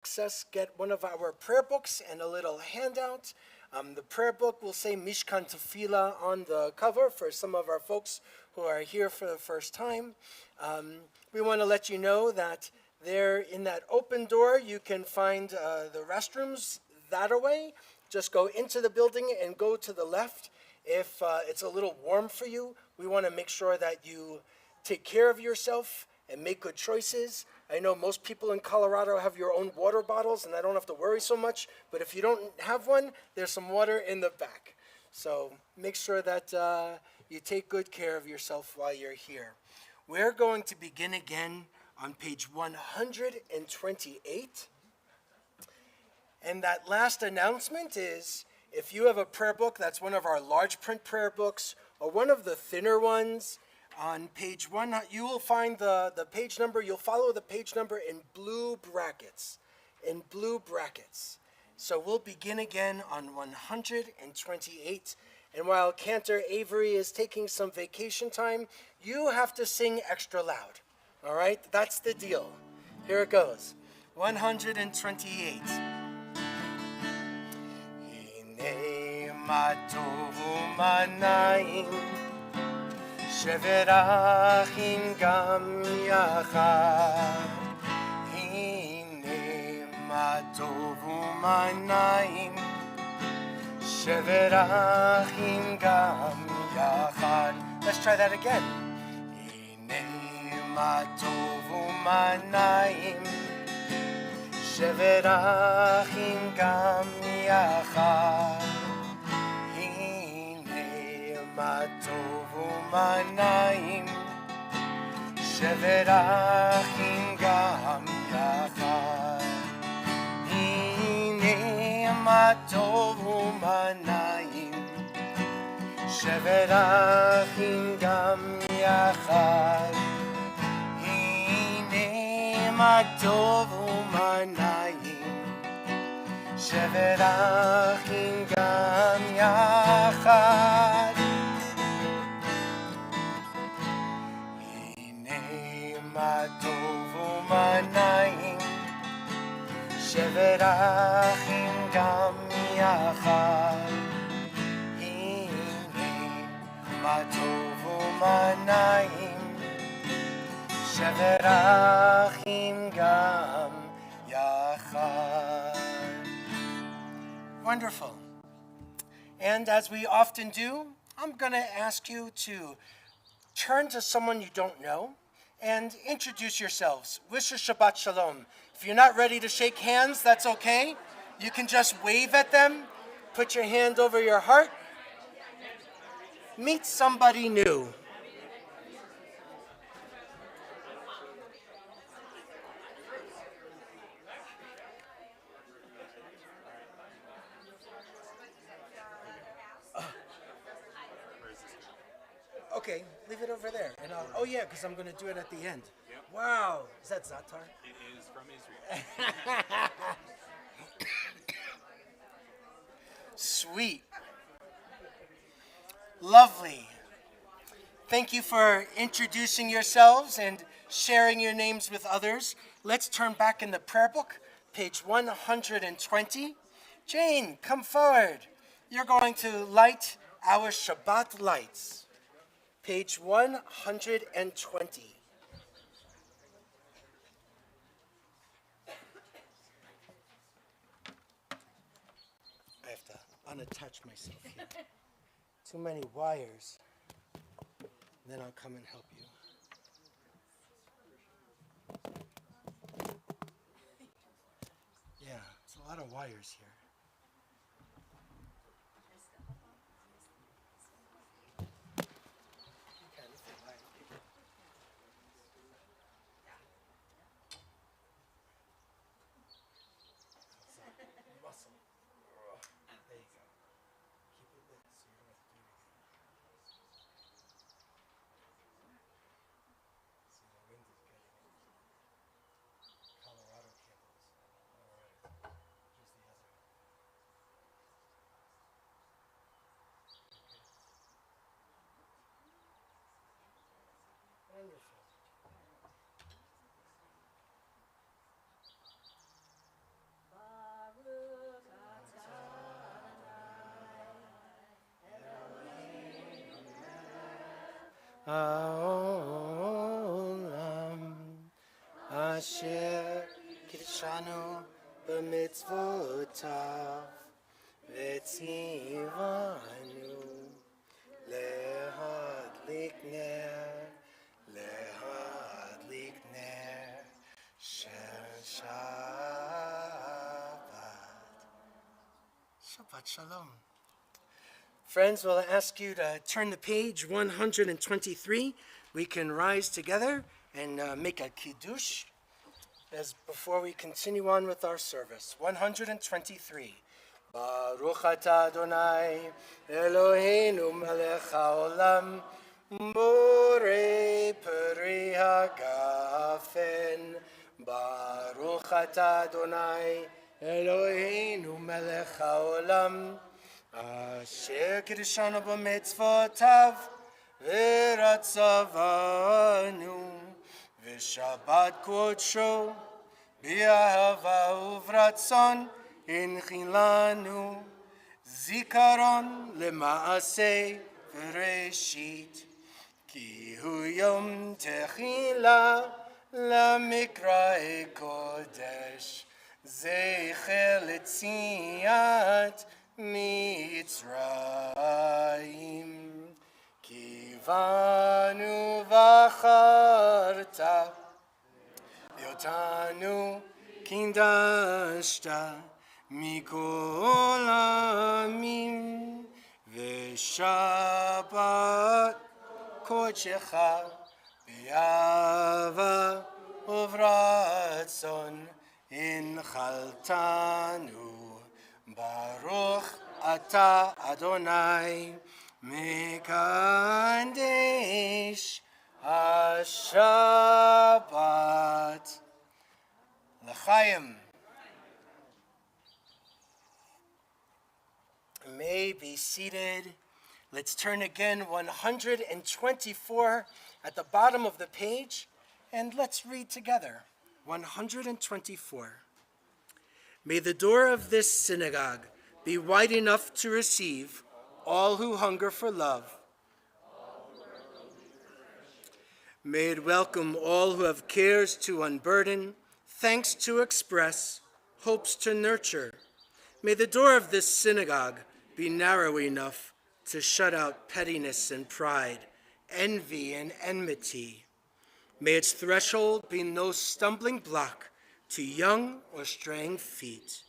access, get one of our prayer books and a little handout. The prayer book will say Mishkan Tefillah on the cover for some of our folks who are here for the first time. We want to let you know that there in that open door you can find the restrooms that way. Just go into the building and go to the left. If it's a little warm for you, we want to make sure that you take care of yourself and make good choices. I know most people in Colorado have your own water bottles, and I don't have to worry so much. But if you don't have one, there's some water in the back. So make sure that you take good care of yourself while you're here. We're going to begin again on page 128. And that last announcement is, if you have a prayer book that's one of our large print prayer books or one of the thinner ones, on page 1, you will find the page number. You'll follow the page number in blue brackets. So we'll begin again on 128. And while Cantor Avery is taking some vacation time, you have to sing extra loud. All right? That's the deal. Here it goes. 128. Hine ma tovu manayim sheverachim gam yachad. Hine ma tovu manayim sheverachim gam yachad. Let's try that again. Hine ma tovu manayim sheverachim gam yachad. Hine ma tovu manayim sheverachim gam yachad. Hine ma tovu manayim sheverachim gam yachad. Hine ma tovu manayim sheverachim gam yachad. Hine ma tovu manayim sheverachim gam yachad. Hine ma tovu manayim sheverachim gam yachad. Wonderful. And as we often do, I'm going to ask you to turn to someone you don't know and introduce yourselves. Wish a Shabbat Shalom. If you're not ready to shake hands, that's okay. You can just wave at them, put your hand over your heart. Meet somebody new. Okay, leave it over there. And oh yeah, because I'm going to do it at the end. Yep. Wow. Is that Zatar? It is from Israel. Sweet. Lovely. Thank you for introducing yourselves and sharing your names with others. Let's turn back in the prayer book, page 120. Jane, come forward. You're going to light our Shabbat lights. Page 120. I have to unattach myself here. Too many wires. Then I'll come and help you. Yeah, it's a lot of wires here. Colorado candles. All right. Here's the other. העולם אשר קידשנו במצוותיו וציוונו להדליק נר של Shabbat Shalom. Friends, we'll ask you to turn to page 123. We can rise together and make a kiddush as before we continue on with our service. 123. Baruch atah Adonai Eloheinu melech haolam borei peri hagafen. Baruch atah Adonai Eloheinu melech haolam asher kiddushanu b'mitzvotav v'ratzavanu v'shabbat kodsho b'ahava uvratzon inchilanu zikaron lema'aseh v'reshit ki hu yom techila lamikra'e kodesh zecher letziat Mitzrayim kivanu v'acharta v'otanu kindashta mikol amim v'shabbat kodshecha v'yava uvratzon inchaltanu Baruch atah Adonai mekadesh HaShabbat L'chaim. May be seated. Let's turn again 124 at the bottom of the page, and let's read together. 124. May the door of this synagogue be wide enough to receive all who hunger for love. May it welcome all who have cares to unburden, thanks to express, hopes to nurture. May the door of this synagogue be narrow enough to shut out pettiness and pride, envy and enmity. May its threshold be no stumbling block to young or straying feet.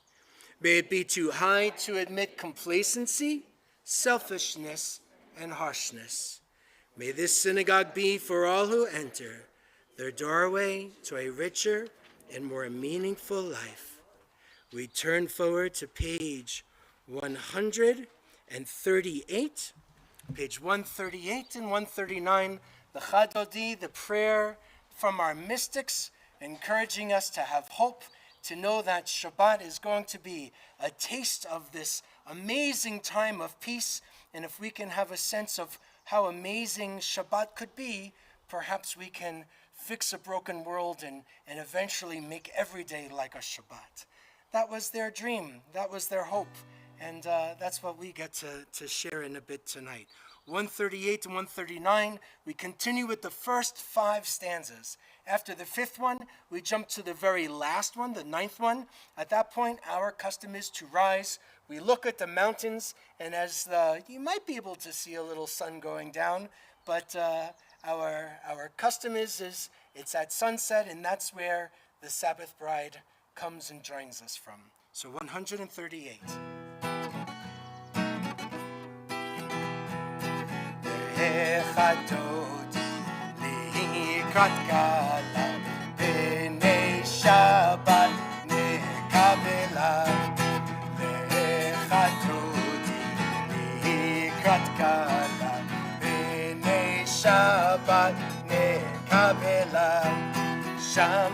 May it be too high to admit complacency, selfishness, and harshness. May this synagogue be for all who enter their doorway to a richer and more meaningful life. We turn forward to page 138, page 138 and 139, the Chadodi, the prayer from our mystics, encouraging us to have hope, to know that Shabbat is going to be a taste of this amazing time of peace. And if we can have a sense of how amazing Shabbat could be, perhaps we can fix a broken world and eventually make every day like a Shabbat. That was their dream. That was their hope. And that's what we get to share in a bit tonight. 138 to 139, we continue with the first 5 stanzas. After the 5th one, we jump to the very last one, the 9th one. At that point, our custom is to rise. We look at the mountains, and as you might be able to see a little sun going down, but our custom is it's at sunset, and that's where the Sabbath bride comes and joins us from. So 138. לקראת קלה, בני שבת נקבלה. לך דודי, לקראת קלה, בני שבת נקבלה. שם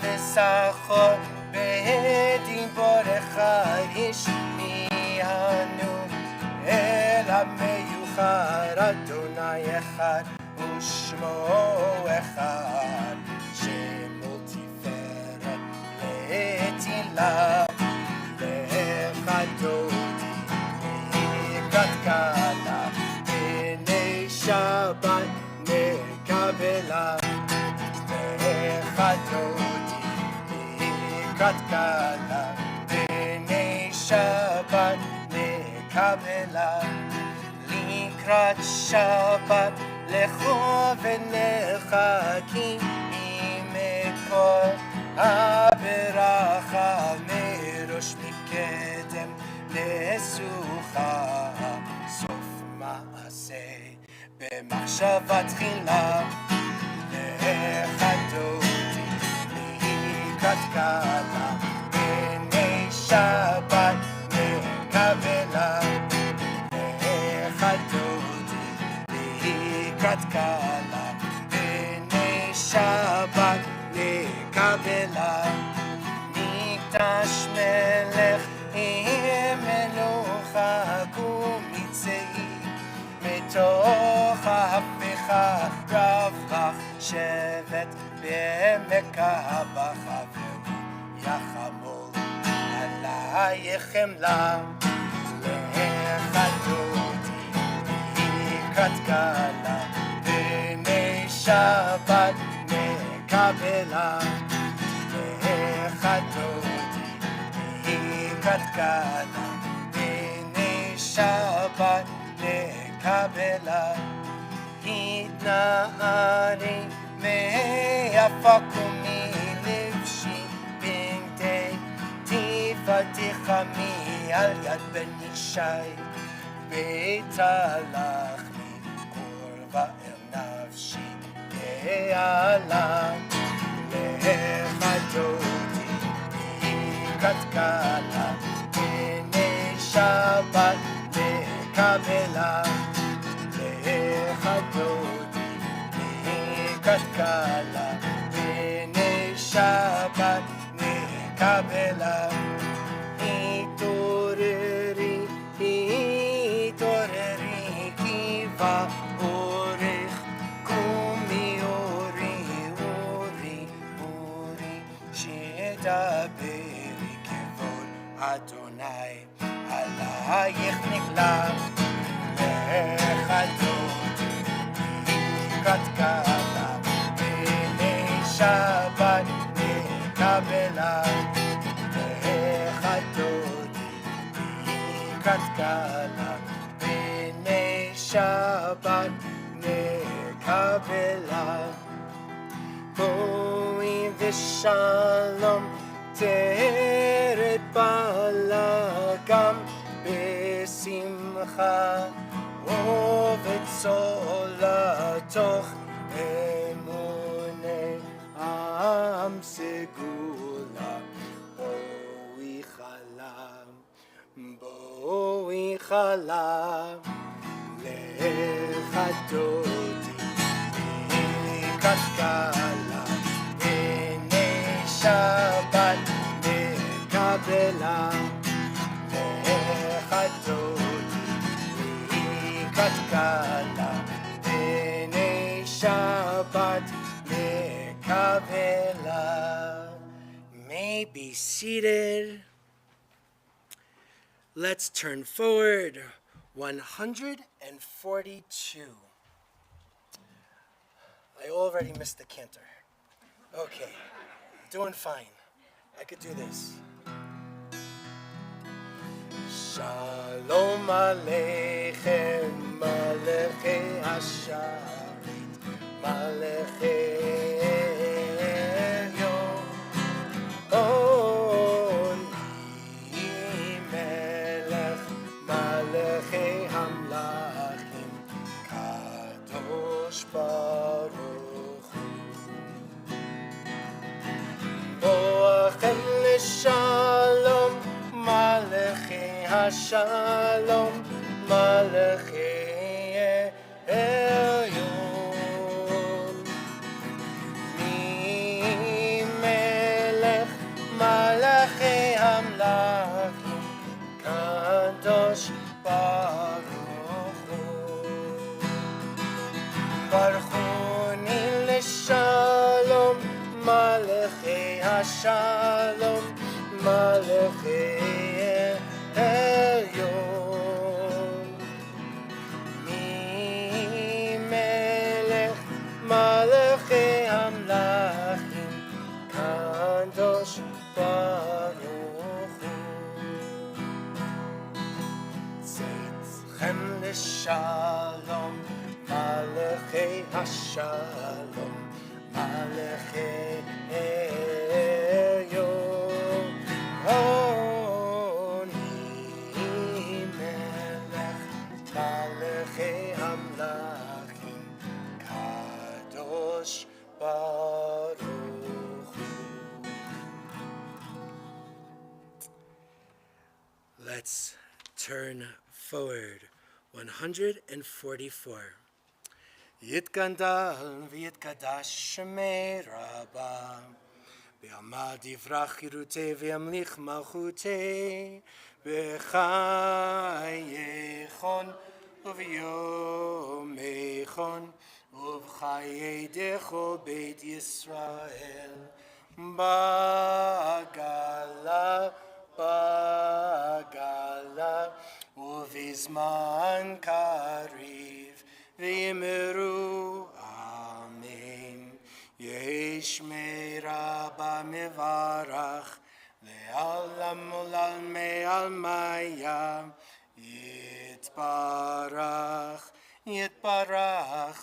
ושחו בדיבורך השמיענו, אל המיוחד אדוני אחד. ושמו אחד, שמו תפארת לתהילה. לך דודי, לקראת קלה, בני שבת קלה, בני שבת נקבלה. לקראת שבת לכו ונחכים עם כל הברכה מראש מקדם לסוכה. סוף מעשה במחשבה תחילה, לחדותי לקראת קלה, בני שבת נקבלה. לחדותי לקראת קלה, בני שבת נקבלה. מקדש מלך עם מלוכה ומצאי, מתוך ההפיכה רב לך שבט בעמק הבכה, והוא יחמול עלייך חמלה. לחדותי לקראת קלה, בני שבת נקבלה. לחדותי לקראת קלה, בני שבת נקבלה. התנערי מיפק ומלבשי, בנתי תיבתך מעל יד בן ישי, ביתהלך מקורבה אל נפשי יעלה. לחדותי לקראת קלה, בני שבת נקבלה. לחדותי לקראת קלה, בני שבת נקבלה. התעוררי התעוררי כי בא אורך, קומי אורי אורי אורי, שתדברי כבוד אדוני עלייך נגלה. לחדותי לקראת קלה, בני שבת נקבלה. לחדותי לקראת קלה, בני שבת נקבלה. בואי ושלום תרד בעלה, גם בשמחה ובצולה, תוך אמוני עם סגולה. בואי חלם, בואי חלם. לחדותי לקראת קלה, בני שבת נקבלה. לחדותי לקראת קלה, בני שבת נקבלה. May be seated. Let's turn forward 142. I already missed the cantor. Okay, doing fine. I could do this. Shalom Aleichem, Malechi Hasharit, Malechi Elyon. Oni Melech, Malechi Hamlachim, Kadosh Baruch Hu. Boachem L'Shalom, Malechi Hashalom, Malechi Elyon. Mi Melech, Malechi Hamlachim, Kadosh Baruch Hu. Baruchuni L'Shalom, Malechi Hashalom, Malechi Elyon. Mi Melech, Malechi Hamlachim, Kadosh Baruch Hu. Shalom, Malachei HaShalom, Malachei Elyon, Oni Melech, Malachei Hamlachim, Kadosh Baruch Hu. Let's turn forward. 144. Yitkandal v'yitkadash shemei rabba Be'amad yivrach yirutei v'yamlich malchutei B'chayechon u'v'yomechon u'v'chayei dechol beit Yisrael Bagala Uvizman kariv v'yimeru amen. Yesh me'raba mevarach le'alam ulal me'al maya yitbarach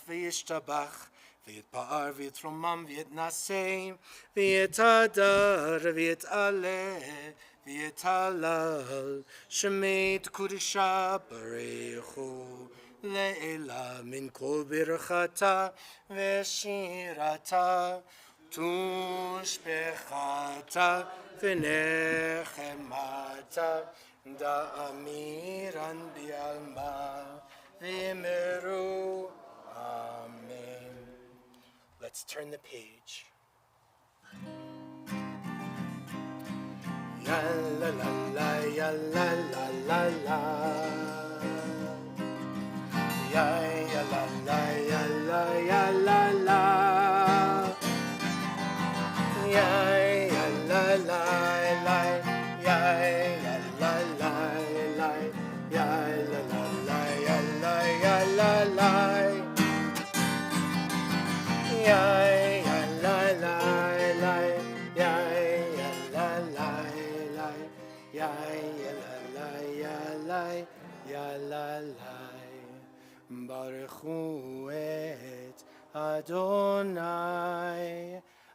v'yishtabach v'yitpa'ar v'yitromam v'yitnaseh v'yitadar v'yitaleh v'yitalal shemei t'kudisha barechu le'ela min kol birchata v'shirata tushbechata v'nechemata da'amiran bi'alma v'yimeru amen. Let's turn the page. Ya la la la, ya la la la la. Ya ya la la, ya la ya la la. Ya ya la la la, ya ya la la la, ya la la la, ya la ya la la. Ya ya la la la, ya ya la la. Ya la la ya la ya la la Baruchu et Adonai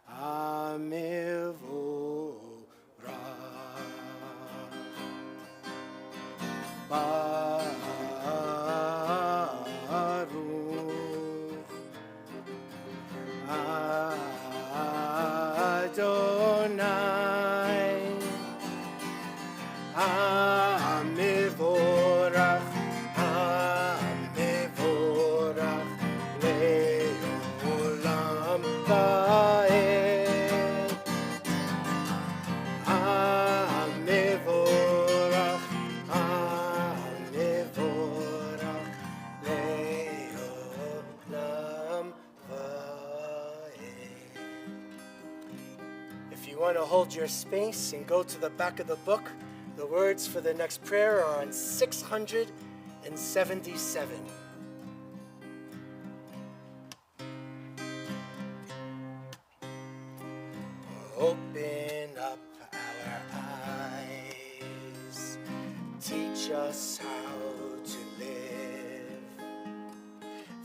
Amevorach Baruch Adonai Amevorach, Amevorach, Le'olam Va'ed. Amevorach, Amevorach, Le'olam Va'ed. If you want to hold your space and go to the back of the book, the words for the next prayer are on 677. Open up our eyes, teach us how to live,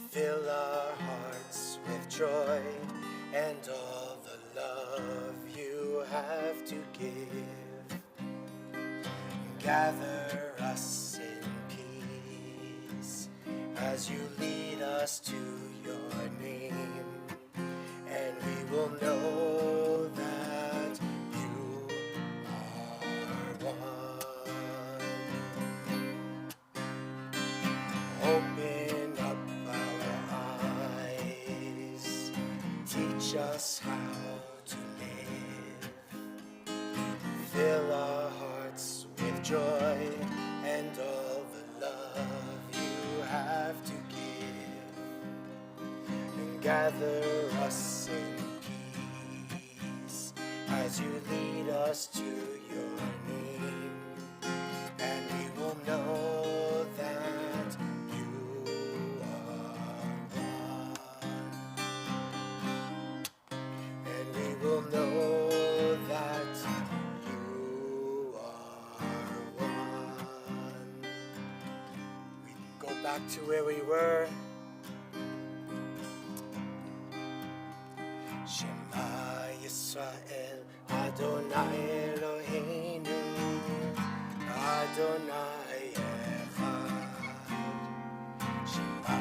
fill our hearts with joy and all the love you have to give. Gather us in peace as you lead us to your name, and we will know that you are one. Open up our eyes, teach us how to live, fill our hearts with joy and all the love you have to give, and gather us in peace as you lead us to your name, and we will know that you are one, and we will know that back to where we were. Shema Yisrael, Adonai Eloheinu, Adonai Echad. Shema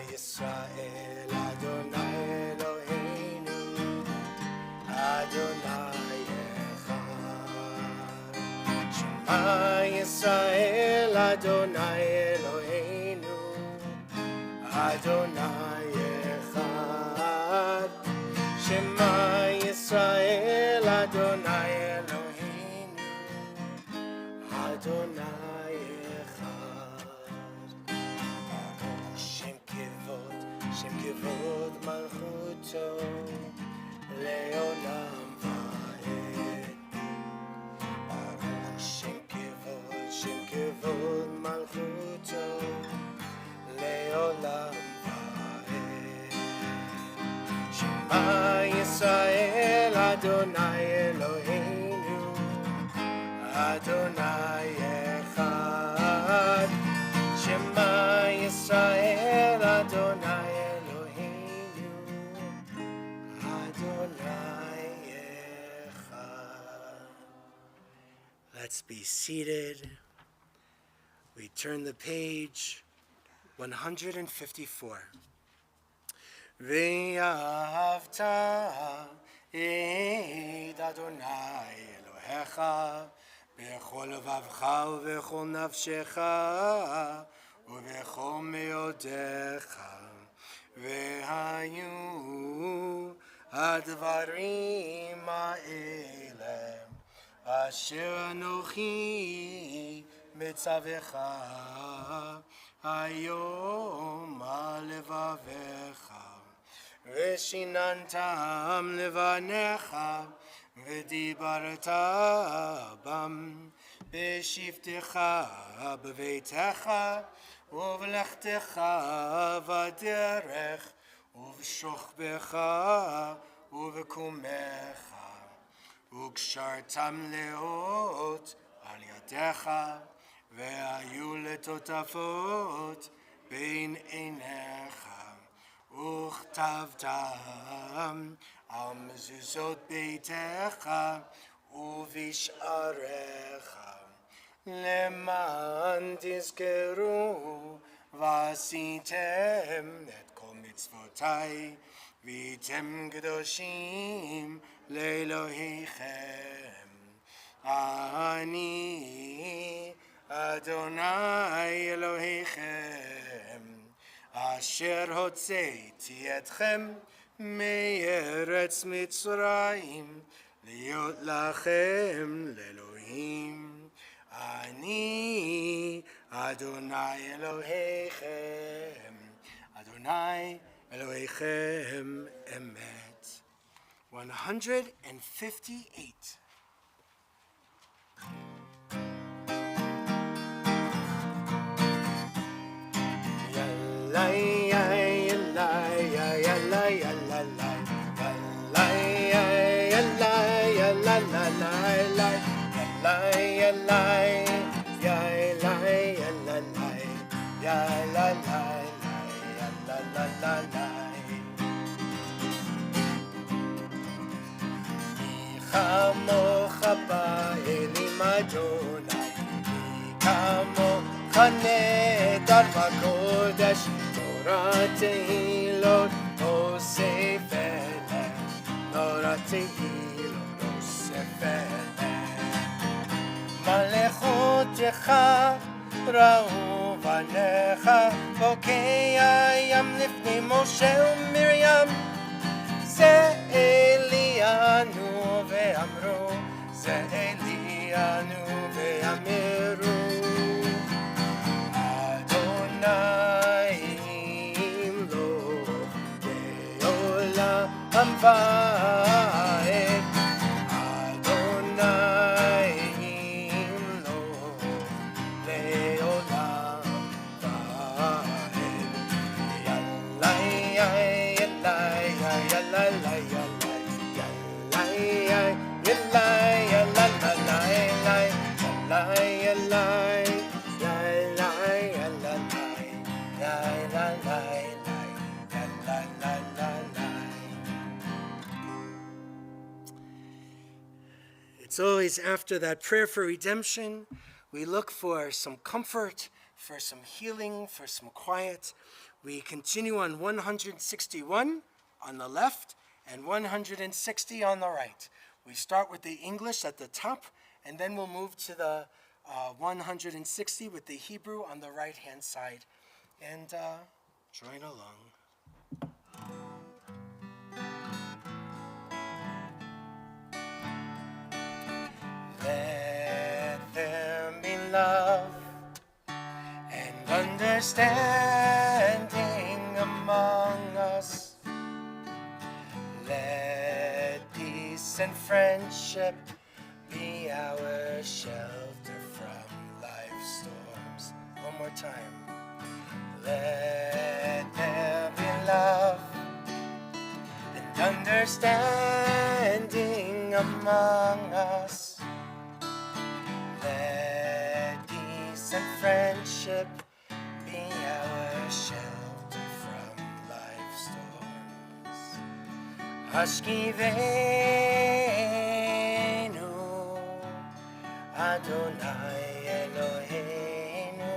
Yisrael, Adonai Eloheinu, Adonai Echad. Shema Yisrael, Adonai Eloheinu, Adonai Echad. Shema Yisrael, Adonai Eloheinu, Adonai Echad. Shem kivod malchuto, leolam va'ed. Baruch Shem kivod malchuto, leolam va'ed. Shema Yisrael, Adonai Eloheinu, Adonai Echad. Shema Yisrael, Adonai Eloheinu, Adonai Echad. Let's be seated. We turn the page, 154. ואהבת את אדוני אלוהיך בכל לבבך ובכל נפשך ובכל מאודיך, והיו הדברים האלה אשר אנוכי מצווך היום על לבביך, ושיננתם לבניך, ודיברת בם בשבתך בביתך ובלכתך בדרך ובשוכבך ובקומך, וקשרתם לאות על ידיך, והיו לטוטפות בין עיניך, וכתבתם על מזוזות ביתך ובשעריך, למען תזכרו ועשיתם את כל מצוותיי, והייתם קדושים לאלוהיכם. אני אדוני אלוהיכם, אשר הוצאתי אתכם מארץ מצרים, להיות לכם לאלוהים. אני אדוני אלוהיכם, אדוני אלוהיכם אמת. 158. כמוך באלים אדוני, מי כמוך נדר בקודש, תורת תהילות אוספת, תורת תהילות אוספת. מלאכותך ראו בניך, בוקע ים לפני משה ומרים, זה אלינו ואמרו, זה אלינו ואמרו, אדוני ימלוך לעולם ועד, אדוני ימלוך לעולם ועד. יאללה יאללה יאללה It's always after that prayer for redemption, we look for some comfort, for some healing, for some quiet. We continue on 161 on the left and 160 on the right. We start with the English at the top, and then we'll move to the 160 with the Hebrew on the right-hand side. And join along. Let there be love and understanding among us. Let peace and friendship be our shelter from life's storms. One more time. Let there be love and understanding among us. Let peace and friendship be our shelter from life's storms. Hashkivenu Adonai Eloheinu.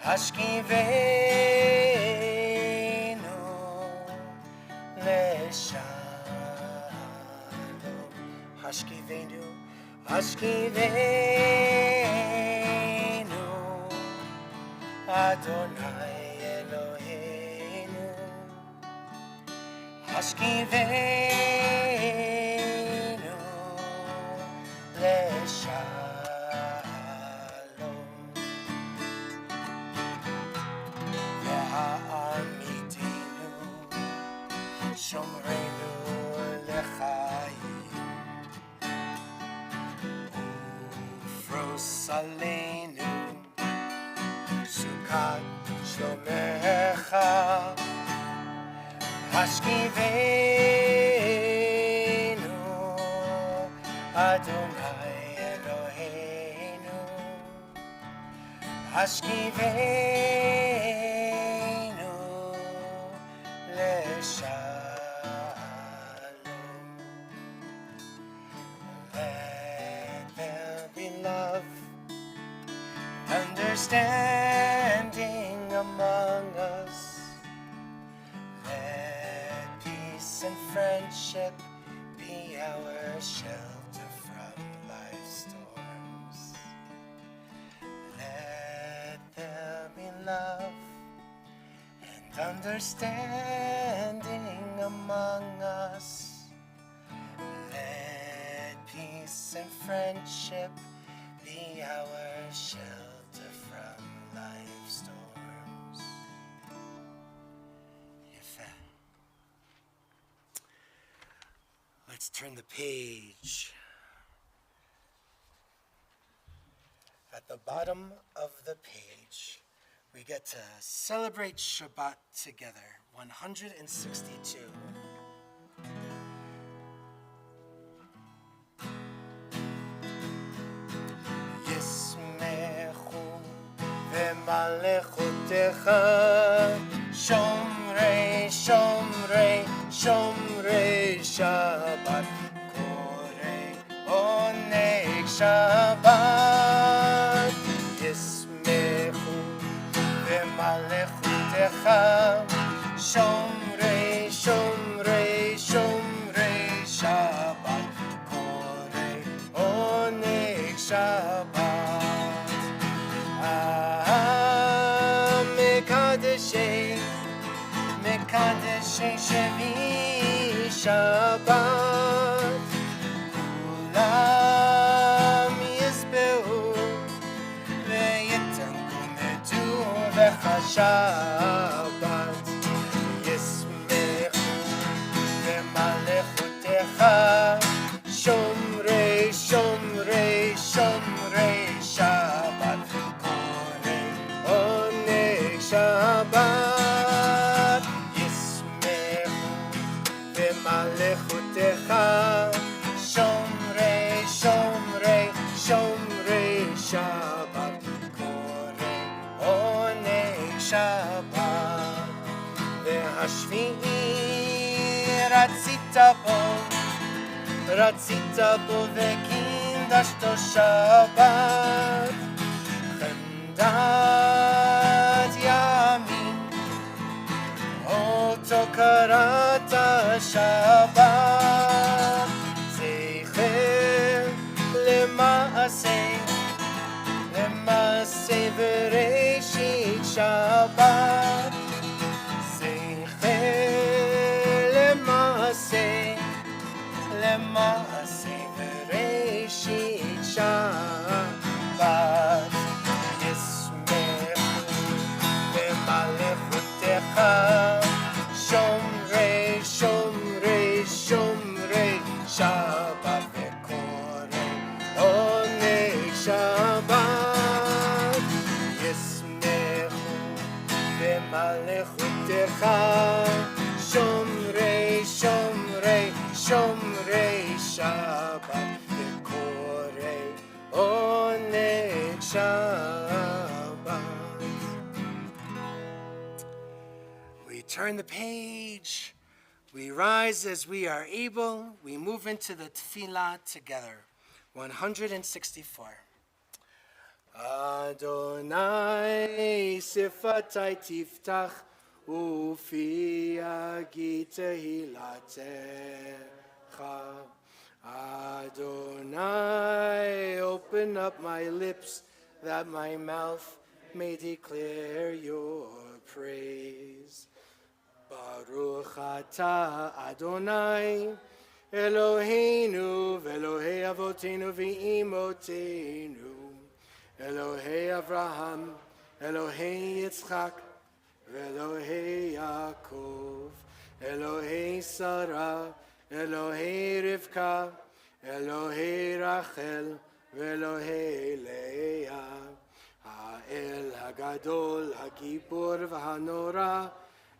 Hashkivenu leshalom. Hashkivenu, Hashkivenu Adonai Eloheinu. Hashkivenu leshalom. Ve'amitenu shomreinu lechayim. Ufros aleinu sukat shlomecha. Hashkivenu Adonai Eloheinu. Hashkivenu leshalom. Let there be love, understanding among us. Let peace and friendship be our shelter from life's storms. Let there be love and understanding among us. Let peace and friendship be our shelter from life's storms. Let's turn the page. At the bottom of the page, we get to celebrate Shabbat together, 162. Yismechu v'malechotecha, shomrei, shomrei, shomrei Shabbat, korei oneg Shabbat. Yismechu v'malechotecha, shomrei, shomrei, shomrei Shabbat, korei oneg Shabbat. Mekadeshei, Mekadeshei Shevi Shabbat. Kulam yisbehu ve'yitankumetu v'chashabat. Yismechu v'malechotecha, shomrei, shomrei, shomrei Shabbat, korei oneg Shabbat. Yismechu v'malechotecha, shomrei, shomrei, shomrei Shabbat, korei oneg Shabbat. Ve'hashvi'i ratzita bo, רצית בו וקידשתו שבת, חמדת ימים, אותו קראת שבת, זכר למעשה וראשית שבת, זכר למעשה וראשית שבת, ישמחו במלכותך שומרי שבת וקורא עונג שבת, ישמחו במלכותך שומרי שבת וקורא עונג שבת. We turn the page. We rise as we are able. We move into the tefillah together. 164. Adonai sifatai tiftach ufi agi tehilatecha. Adonai, open up my lips that my mouth may declare your praise. Baruch atah Adonai, Eloheinu ve'Elohei avotenu ve'imotenu, Elohei Avraham, Elohei Yitzchak, ve'Elohei Yaakov, Elohei Sarah, Elohei Rivka, Elohei Rachel, ve'Elohei Leah, Ha'el Hagadol, Hagibor v'Hanora,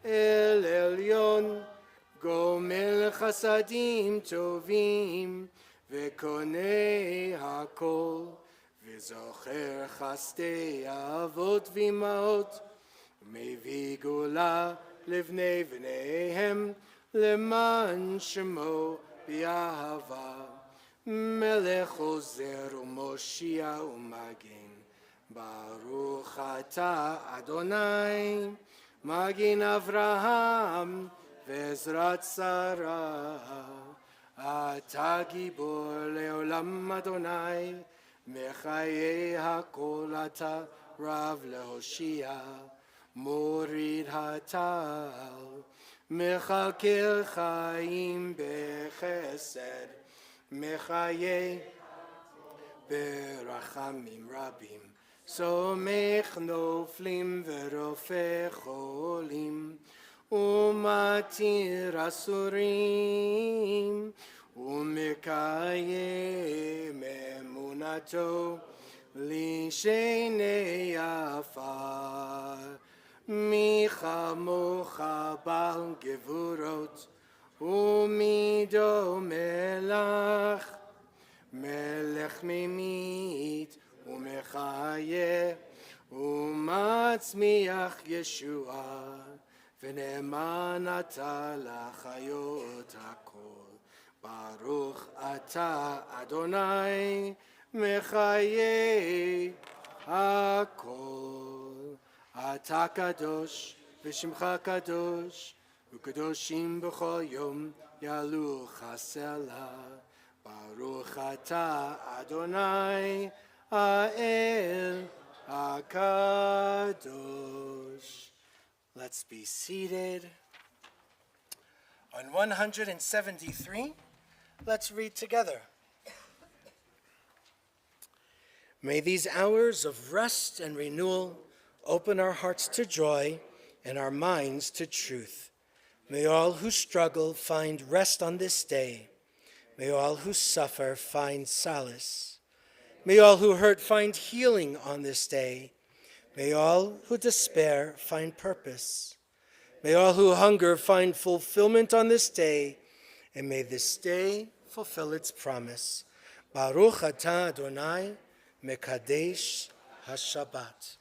El Elyon, Gomel Chasadim Tovim, Vekonei Hakol, V'zocher Chastei Avot V'Imaot, Mevi Gula Livnei V'neihem, Leman Shemo B'Yahava, Melech Ozer U'Moshia U'Magen, Baruch Atah Adonai, Magin Avraham, Vezrat Sarah, Ata Gibor Leolam Adonai, Mechaye HaKol Ata Rav Lehoshia, Morid Hatal, Mechalkel Chaim Bechesed, Mechaye Berachamim Rabim, Somech Noflim Verofe Cholim, Umatir Asurim, Umekayem Emunato, Lishenei Afar, Micha Mocha Bal Gevurot, Umido Melach, Melech Mimit, Umechayeh, Umatzmiach Yeshua, V'ne'eman ata lachayot hakol, Baruch ata Adonai, Mechayeh hakol. Ata kadosh, v'shimcha kadosh, u'kadoshim b'chol yom, yalu chasela. Baruch ata Adonai, Ha'el HaKadosh. Let's be seated. On 173, let's read together. May these hours of rest and renewal open our hearts to joy and our minds to truth. May all who struggle find rest on this day. May all who suffer find solace. May all who hurt find healing on this day. May all who despair find purpose. May all who hunger find fulfillment on this day, and may this day fulfill its promise. Baruch atah Adonai mekadesh haShabbat.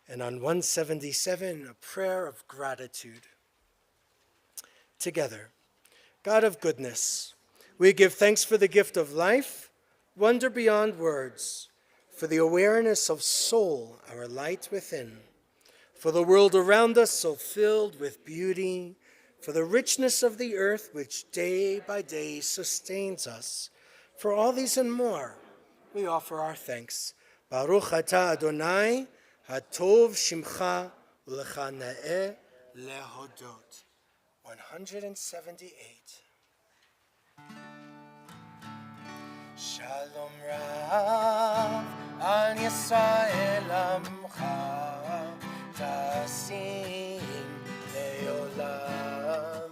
And on 177, a prayer of gratitude. Together, God of goodness, We give thanks for the gift of life, wonder beyond words, for the awareness of soul, our light within, for the world around us so filled with beauty, for the richness of the earth which day by day sustains us. For all these and more, we offer our thanks. Baruch atah Adonai, hatov shimcha ulecha na'eh lehodot. 178. Shalom Rav al Yisrael Amcha Tasim Leolam.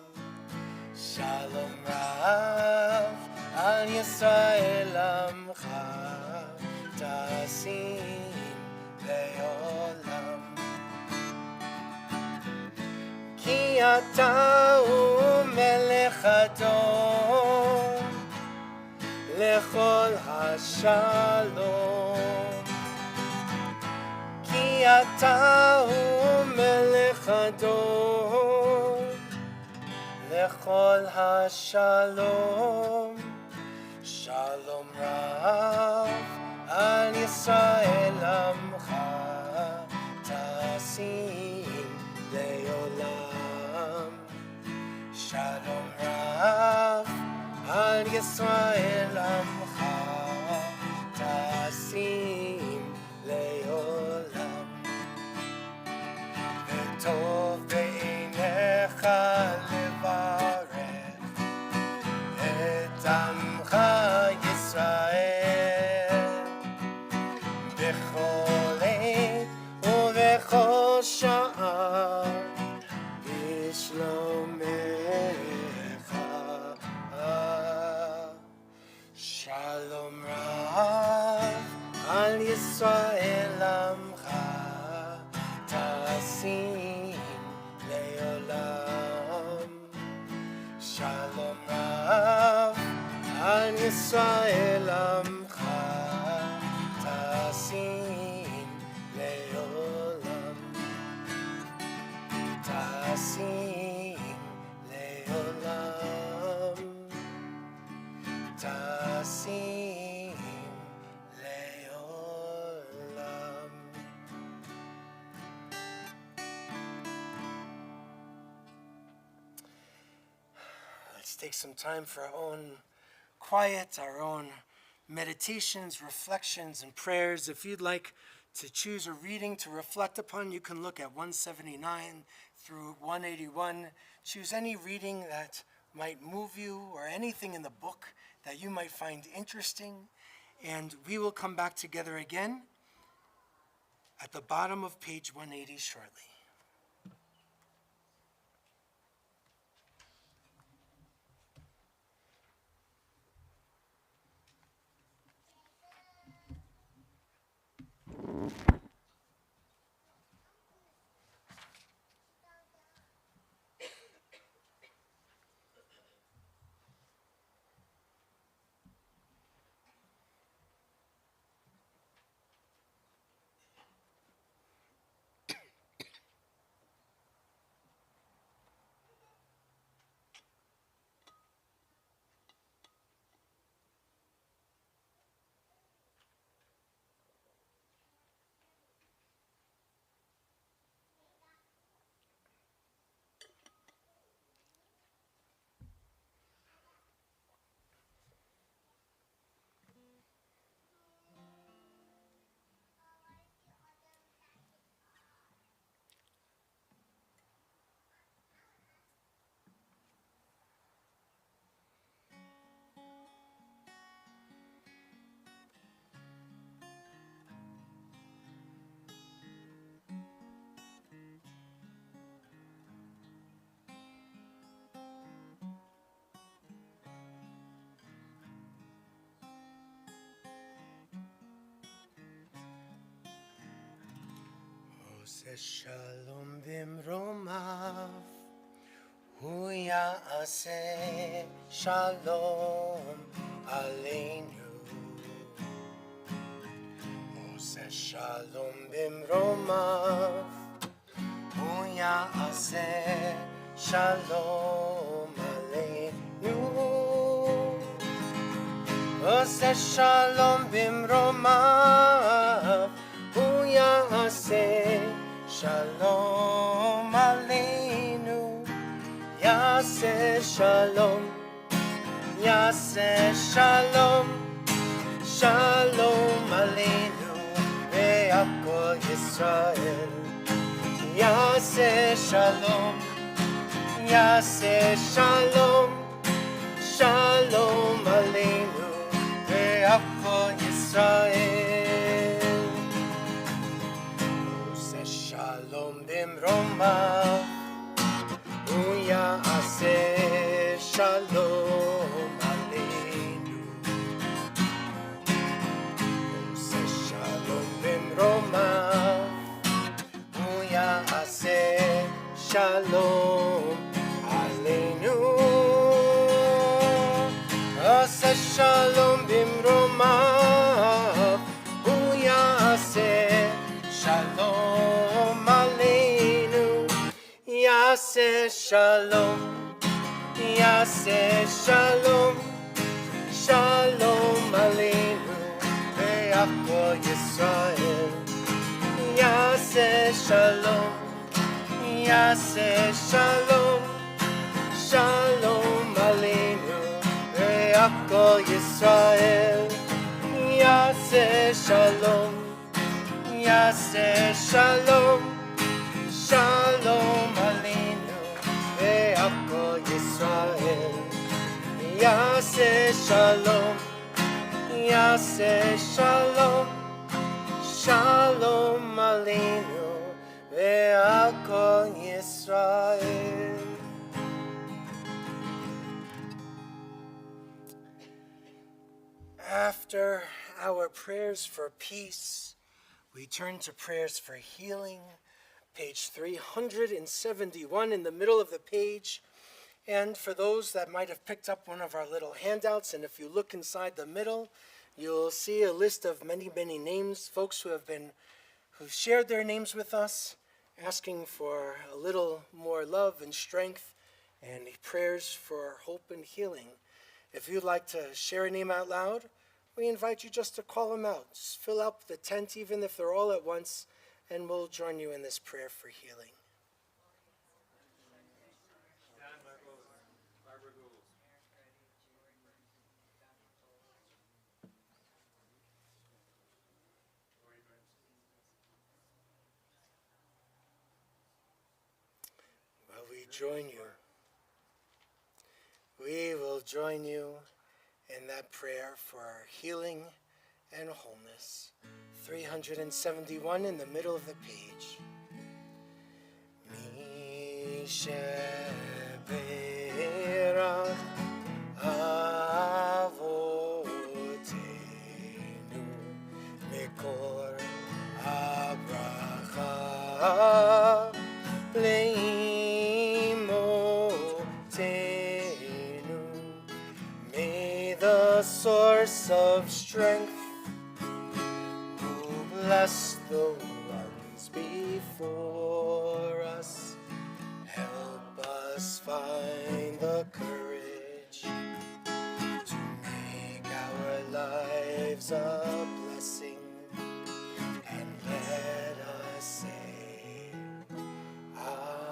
Shalom Rav al Yisrael Amcha Tasim Leolam. Ki ata hu melech adon lechol hashalom. Ki ata hu melech adon lechol hashalom. Shalom Rav al Yisrael Amcha Tasim Leolam. Shalom Rav al Yisrael Amcha Tasim Leolam. V'tov beinecha levarech et Amcha Yisrael b'chol עת ובכל שעה בשלומך. Shalom Rav al Yisrael Amcha Tasim Leolam. Shalom Rav al Yisrael Amcha Tasim Leolam. Tasim Leolam. Tasim Leolam. Let's take some time for our own quiet, our own meditations, reflections, and prayers. If you'd like to choose a reading to reflect upon, you can look at 179 through 181. Choose any reading that might move you or anything in the book that you might find interesting. And we will come back together again at the bottom of page 180 shortly. עושה שלום במרומיו, הוא יעשה שלום עלינו. עושה שלום במרומיו, הוא יעשה שלום עלינו. עושה שלום במרומיו, הוא יעשה שלום עלינו, יעשה שלום, יעשה שלום, שלום עלינו ועל כל ישראל. יעשה שלום, יעשה שלום, שלום עלינו ועל כל ישראל. עושה שלום במרומיו, הוא יעשה שלום עלינו. עושה שלום במרומיו, הוא יעשה שלום עלינו. עושה שלום במרומיו, הוא יעשה שלום עלינו. יעשה שלום, יעשה שלום, שלום עלינו ועל כל ישראל. יעשה שלום, יעשה שלום, שלום עלינו ועל כל ישראל. יעשה שלום, יעשה שלום, שלום עלינו ועל כל ישראל. יעשה שלום, יעשה שלום, שלום עלינו ועל כל ישראל. After our prayers for peace, we turn to prayers for healing. Page 371 in the middle of the page. And for those that might have picked up one of our little handouts, and if you look inside the middle, you'll see a list of many, many names, folks who've shared their names with us, asking for a little more love and strength and prayers for hope and healing. If you'd like to share a name out loud, we invite you just to call them out. Just fill up the tent, even if they're all at once, and we'll join you in this prayer for healing. Well, we will join you in that prayer for healing and wholeness. 371 in the middle of the page. Mi sheberach avotenu mikor abracha leimotenu. May the source of strength bless the ones before us. Help us find the courage to make our lives a blessing, and let us say Amen.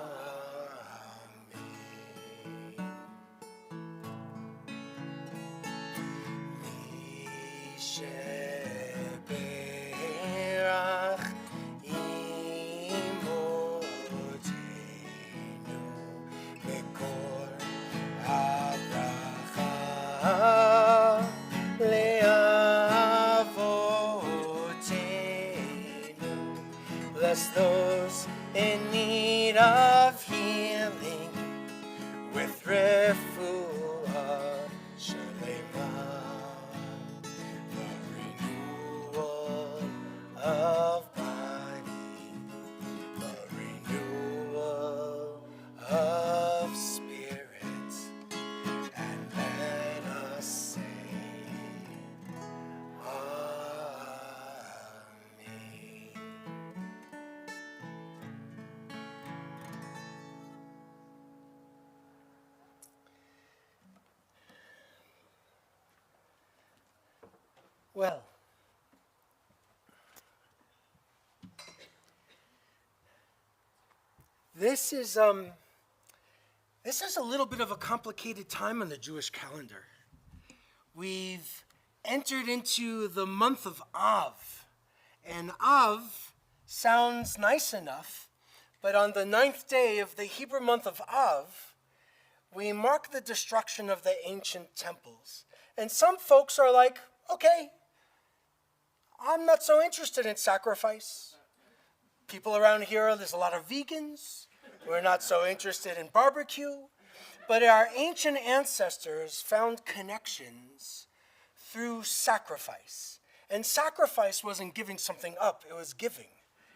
Bless those in need of healing with refuah shalema, the renewal of body, the renewal of spirit, and let us say Amen. Well, this is a little bit of a complicated time on the Jewish calendar. We've entered into the month of Av, and Av sounds nice enough, but on the 9th day of the Hebrew month of Av, we mark the destruction of the ancient temples. And some folks are like, okay, I'm not so interested in sacrifice. People around here, there's a lot of vegans. We're not so interested in barbecue. But our ancient ancestors found connections through sacrifice. And sacrifice wasn't giving something up, it was giving.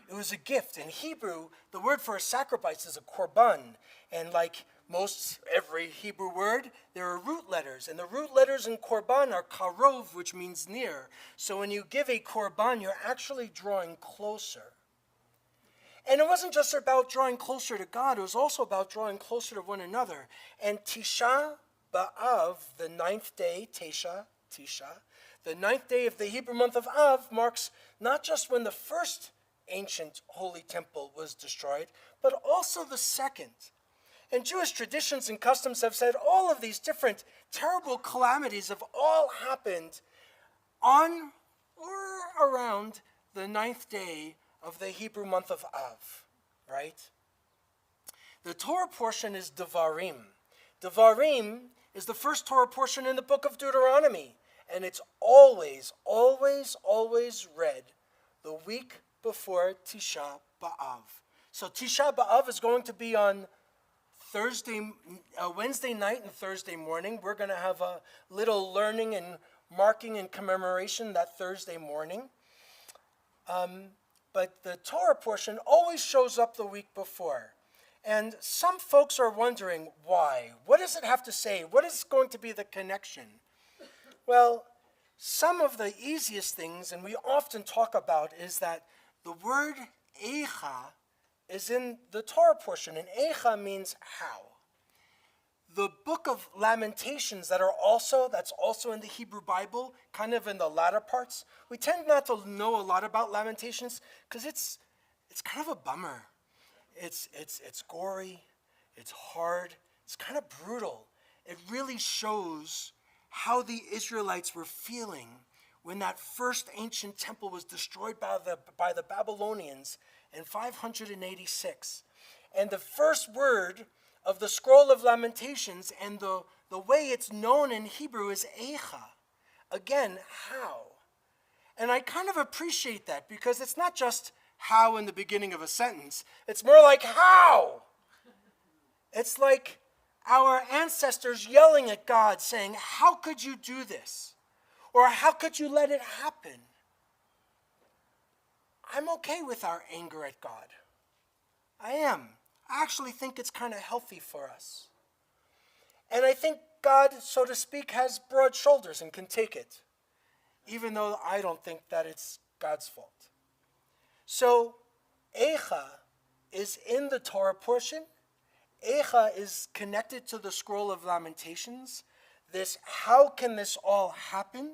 It was a gift. In Hebrew, the word for a sacrifice is a korban. And like every Hebrew word, there are root letters. And the root letters in korban are karov, which means near. So when you give a korban, you're actually drawing closer. And it wasn't just about drawing closer to God, it was also about drawing closer to one another. And Tisha B'Av, the 9th day, Tisha, the 9th day of the Hebrew month of Av marks not just when the first ancient holy temple was destroyed, but also the second. And Jewish traditions and customs have said all of these different terrible calamities have all happened on or around the 9th day of the Hebrew month of Av, right? The Torah portion is Devarim. Devarim is the first Torah portion in the book of Deuteronomy, and it's always, always, always read the week before Tisha B'Av. So Tisha B'Av is going to be on Wednesday night and Thursday morning. We're going to have a little learning and marking and commemoration that Thursday morning. But the Torah portion always shows up the week before. And some folks are wondering why. What does it have to say? What is going to be the connection? Well, some of the easiest things, and we often talk about, is that the word Eicha is in the Torah portion, and Eicha means how. The book of Lamentations that's also in the Hebrew Bible, kind of in the latter parts, we tend not to know a lot about Lamentations because it's kind of a bummer. It's gory, it's hard, it's kind of brutal. It really shows how the Israelites were feeling when that first ancient temple was destroyed by the Babylonians in 586. And the first word of the scroll of Lamentations and the way it's known in Hebrew is Eicha. Again, how. And I kind of appreciate that because it's not just how in the beginning of a sentence. It's more like how. It's like our ancestors yelling at God saying, how could you do this? Or how could you let it happen? I'm okay with our anger at God. I am. I actually think it's kind of healthy for us. And I think God, so to speak, has broad shoulders and can take it, even though I don't think that it's God's fault. So, Eicha is in the Torah portion. Eicha is connected to the scroll of Lamentations. How can this all happen?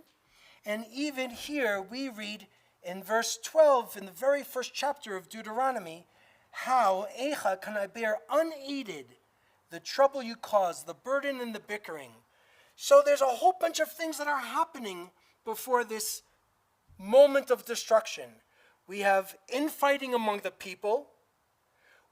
And even here we read in verse 12, in the very first chapter of Deuteronomy, how, Eicha, can I bear unaided the trouble you cause, the burden and the bickering. So there's a whole bunch of things that are happening before this moment of destruction. We have infighting among the people.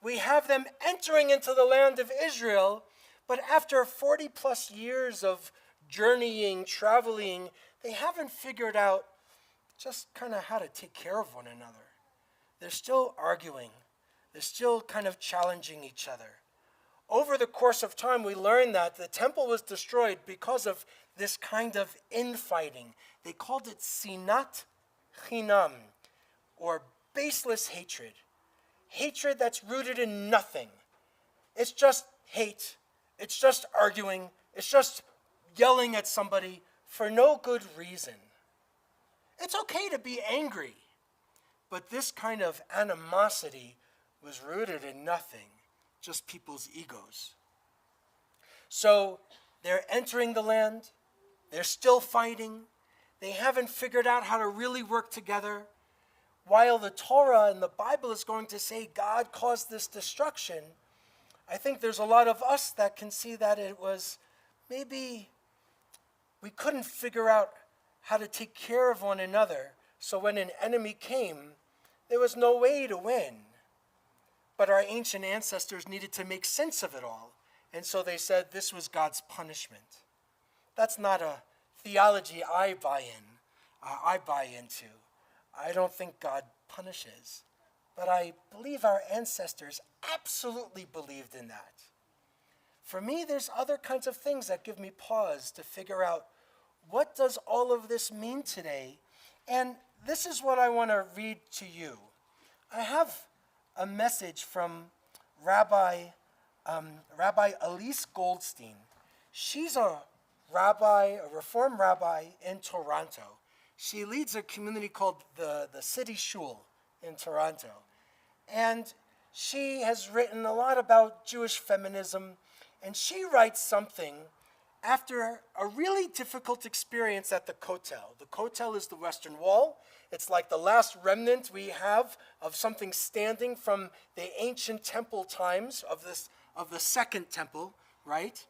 We have them entering into the land of Israel, but after 40 plus years of journeying, traveling, they haven't figured out just kind of how to take care of one another. They're still arguing. They're still kind of challenging each other. Over the course of time, we learned that the temple was destroyed because of this kind of infighting. They called it sinat chinam, or baseless hatred. Hatred that's rooted in nothing. It's just hate. It's just arguing. It's just yelling at somebody for no good reason. It's okay to be angry, but this kind of animosity was rooted in nothing, just people's egos. So they're entering the land. They're still fighting. They haven't figured out how to really work together. While the Torah and the Bible is going to say God caused this destruction, I think there's a lot of us that can see that it was maybe we couldn't figure out how to take care of one another. So when an enemy came, there was no way to win. But our ancient ancestors needed to make sense of it all. And so they said this was God's punishment. That's not a theology I buy into. I don't think God punishes. But I believe our ancestors absolutely believed in that. For me, there's other kinds of things that give me pause to figure out what does all of this mean today. And this is what I want to read to you. I have a message from Rabbi Elise Goldstein. She's a Reform rabbi in Toronto. She leads a community called the City Shul in Toronto. And she has written a lot about Jewish feminism. And she writes something after a really difficult experience at the Kotel. The Kotel is the Western Wall. It's like the last remnant we have of something standing from the ancient temple times of the Second Temple, right?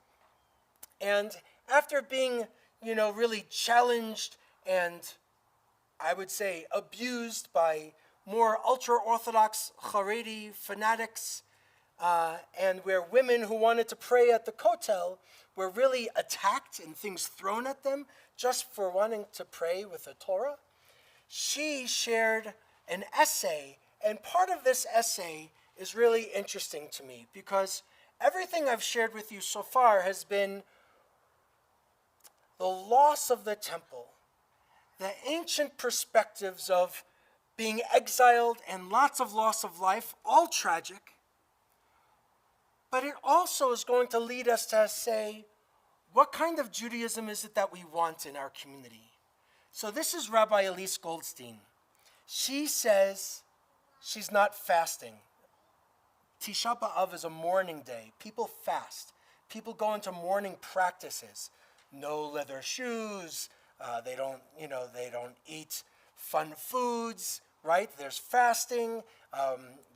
And after being, really challenged and I would say abused by more ultra-Orthodox Haredi fanatics, and where women who wanted to pray at the Kotel were really attacked and things thrown at them just for wanting to pray with the Torah, she shared an essay, and part of this essay is really interesting to me because everything I've shared with you so far has been the loss of the temple, the ancient perspectives of being exiled and lots of loss of life, all tragic. But it also is going to lead us to say, what kind of Judaism is it that we want in our community? So this is Rabbi Elise Goldstein. She says she's not fasting. Tisha B'Av is a mourning day. People fast. People go into mourning practices. No leather shoes. They don't eat fun foods, right? There's fasting.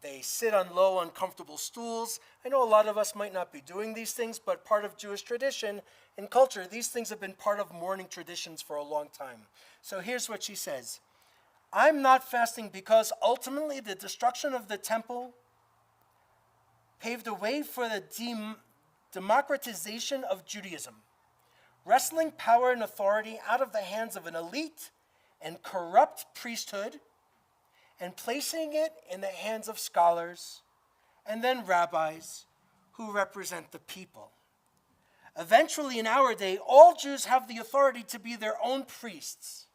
They sit on low, uncomfortable stools. I know a lot of us might not be doing these things, but part of Jewish tradition and culture, these things have been part of mourning traditions for a long time. So here's what she says. I'm not fasting because ultimately the destruction of the temple paved the way for the democratization of Judaism, wresting power and authority out of the hands of an elite and corrupt priesthood and placing it in the hands of scholars and then rabbis who represent the people. Eventually, in our day, all Jews have the authority to be their own priests.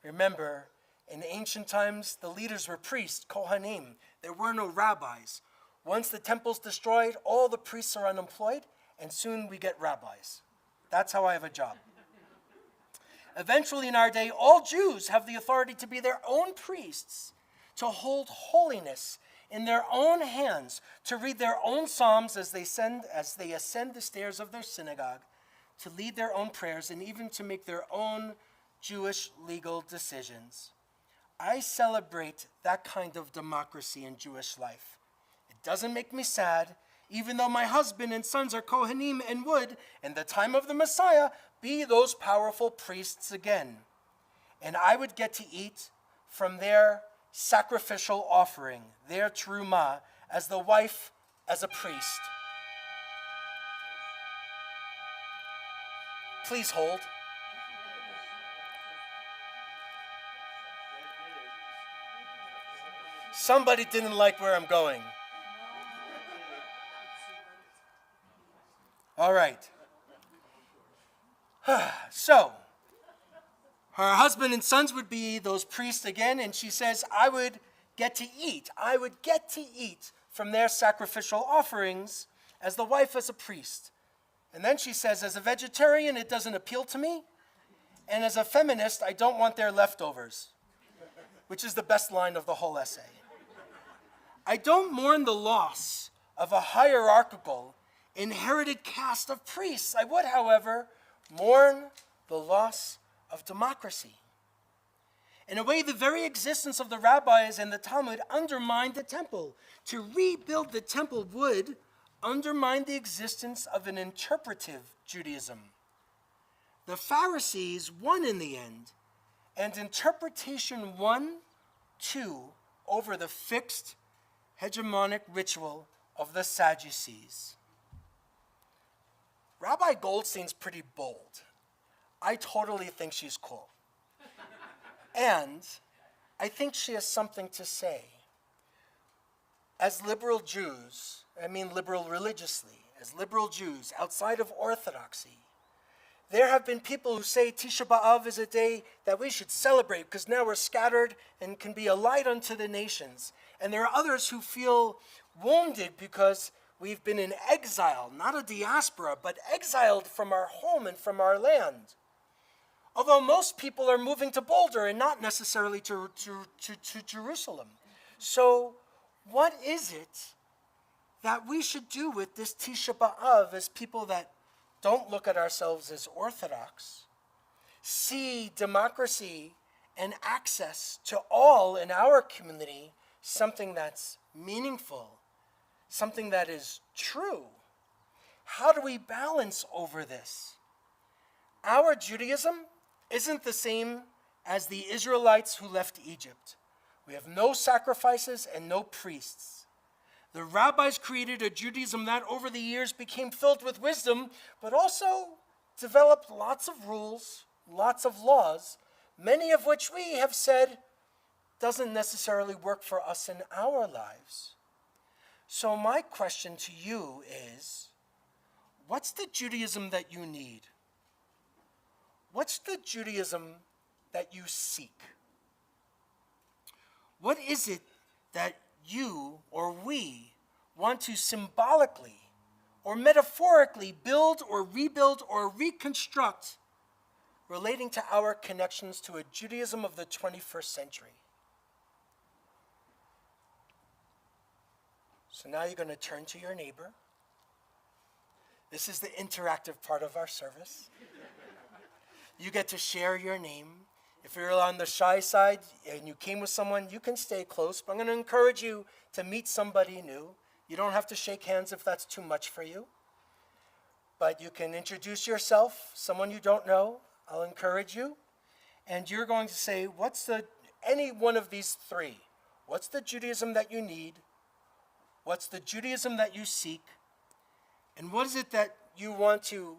Remember, in ancient times, the leaders were priests, kohanim. There were no rabbis. Once the temple's destroyed, all the priests are unemployed, and soon we get rabbis. That's how I have a job. Eventually, in our day, all Jews have the authority to be their own priests, to hold holiness in their own hands, to read their own psalms as they ascend the stairs of their synagogue, to lead their own prayers, and even to make their own Jewish legal decisions. I celebrate that kind of democracy in Jewish life. It doesn't make me sad, even though my husband and sons are Kohanim and would, in the time of the Messiah, be those powerful priests again. And I would get to eat from their sacrificial offering, their terumah, as the wife, as a priest. Please hold. Somebody didn't like where I'm going. All right. So, her husband and sons would be those priests again, and she says, I would get to eat from their sacrificial offerings as the wife, as a priest. And then she says, as a vegetarian, it doesn't appeal to me, and as a feminist, I don't want their leftovers, which is the best line of the whole essay. I don't mourn the loss of a hierarchical, inherited caste of priests. I would, however, mourn the loss of democracy. In a way, the very existence of the rabbis and the Talmud undermined the temple. To rebuild the temple would undermine the existence of an interpretive Judaism. The Pharisees won in the end, and interpretation won, too, over the fixed, hegemonic ritual of the Sadducees. Rabbi Goldstein's pretty bold. I totally think she's cool. And I think she has something to say. As liberal Jews, I mean liberal religiously, as liberal Jews outside of Orthodoxy, there have been people who say Tisha B'Av is a day that we should celebrate because now we're scattered and can be a light unto the nations. And there are others who feel wounded because we've been in exile, not a diaspora, but exiled from our home and from our land. Although most people are moving to Boulder and not necessarily to Jerusalem. So what is it that we should do with this Tisha B'Av as people that don't look at ourselves as Orthodox, see democracy and access to all in our community something that's meaningful, something that is true? How do we balance over this? Our Judaism isn't the same as the Israelites who left Egypt. We have no sacrifices and no priests. The rabbis created a Judaism that over the years became filled with wisdom, but also developed lots of rules, lots of laws, many of which we have said doesn't necessarily work for us in our lives. So my question to you is, what's the Judaism that you need? What's the Judaism that you seek? What is it that you or we want to symbolically or metaphorically build or rebuild or reconstruct relating to our connections to a Judaism of the 21st century? So now you're going to turn to your neighbor. This is the interactive part of our service. You get to share your name. If you're on the shy side and you came with someone, you can stay close. But I'm going to encourage you to meet somebody new. You don't have to shake hands if that's too much for you. But you can introduce yourself, someone you don't know. I'll encourage you. And you're going to say, any one of these three? What's the Judaism that you need? What's the Judaism that you seek? And what is it that you want to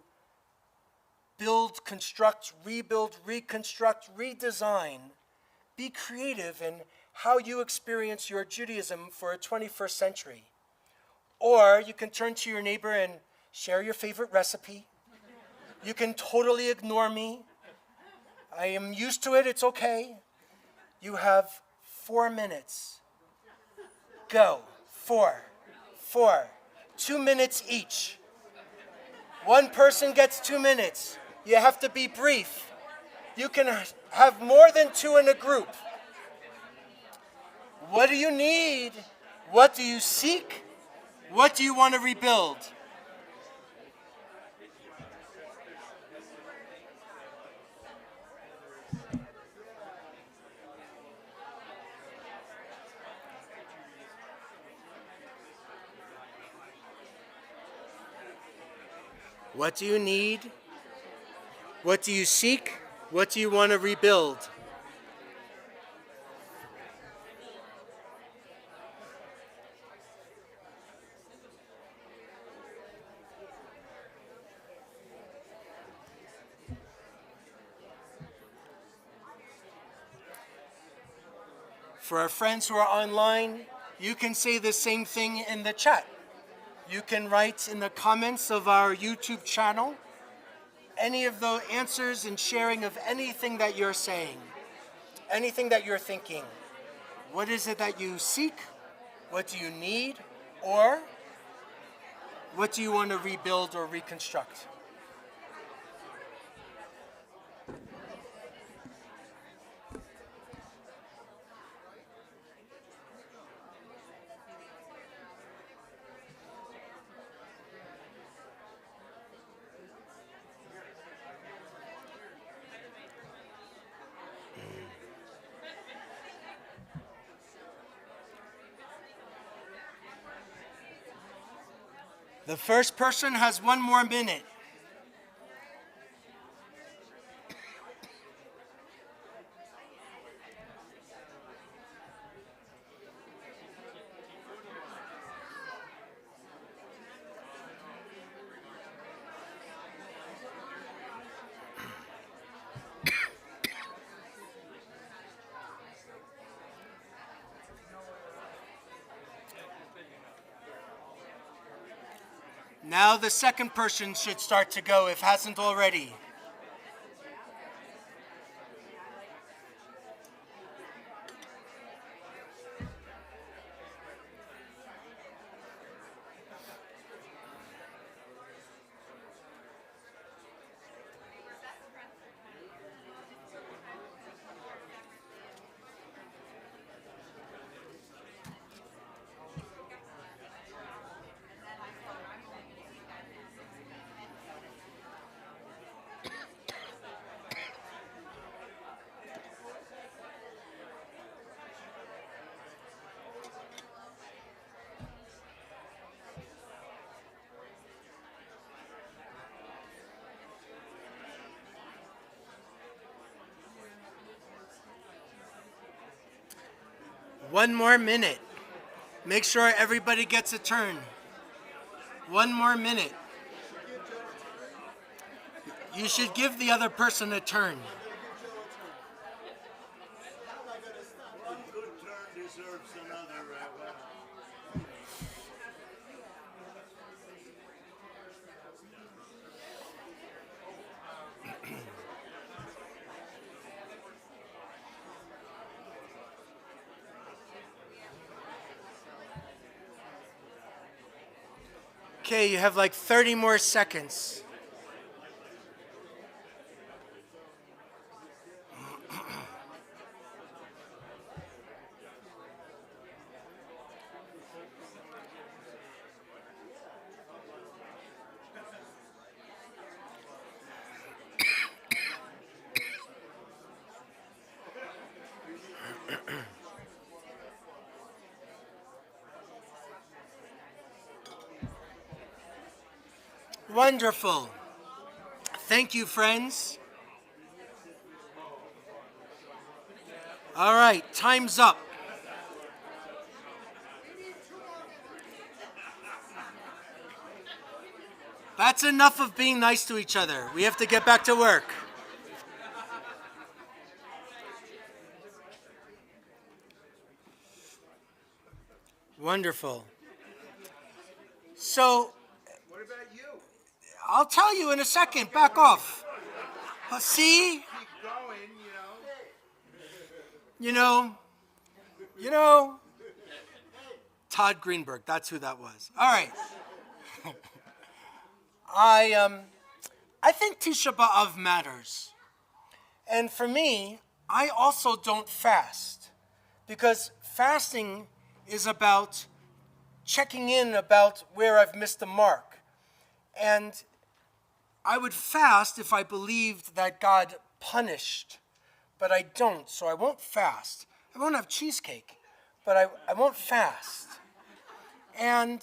build, construct, rebuild, reconstruct, redesign? Be creative in how you experience your Judaism for a 21st century. Or you can turn to your neighbor and share your favorite recipe. You can totally ignore me. I am used to it, it's okay. You have 4 minutes. Go. 4. 2 minutes each. One person gets 2 minutes. You have to be brief. You can have more than 2 in a group. What do you need? What do you seek? What do you want to rebuild? What do you need? What do you seek? What do you want to rebuild? For our friends who are online, you can say the same thing in the chat. You can write in the comments of our YouTube channel any of the answers and sharing of anything that you're saying, anything that you're thinking. What is it that you seek? What do you need? Or what do you want to rebuild or reconstruct? The first person has 1 more minute. Now the second person should start to go if hasn't already. One more minute. Make sure everybody gets a turn. 1 more minute. You should give the other person a turn. One good turn deserves another, Rabbi. Okay, you have like 30 more seconds. Wonderful. Thank you, friends. All right, time's up. That's enough of being nice to each other. We have to get back to work. Wonderful. So, What about you? I'll tell you in a second. Back off. See? Keep going, you know. You know. Todd Greenberg, that's who that was. All right. I think Tisha B'Av matters. And for me, I also don't fast because fasting is about checking in about where I've missed the mark. And I would fast if I believed that God punished, but I don't, so I won't fast. I won't have cheesecake, but I won't fast. And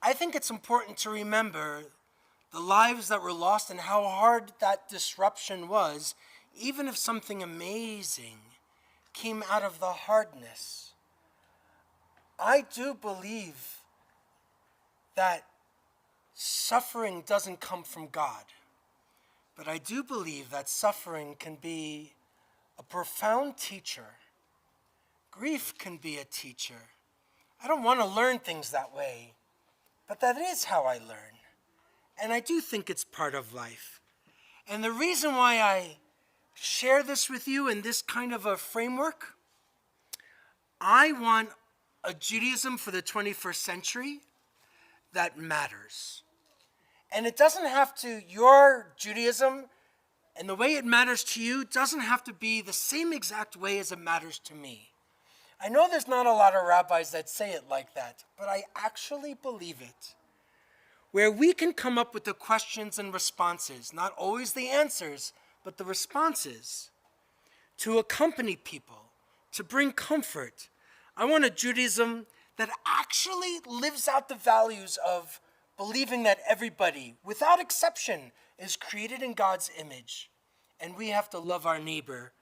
I think it's important to remember the lives that were lost and how hard that disruption was, even if something amazing came out of the hardness. I do believe that suffering doesn't come from God, but I do believe that suffering can be a profound teacher. Grief can be a teacher. I don't want to learn things that way, but that is how I learn. And I do think it's part of life. And the reason why I share this with you in this kind of a framework, I want a Judaism for the 21st century that matters. And it doesn't have to, your Judaism and the way it matters to you doesn't have to be the same exact way as it matters to me. I know there's not a lot of rabbis that say it like that, but I actually believe it. Where we can come up with the questions and responses, not always the answers, but the responses to accompany people, to bring comfort. I want a Judaism that actually lives out the values of believing that everybody, without exception, is created in God's image. And we have to love our neighbor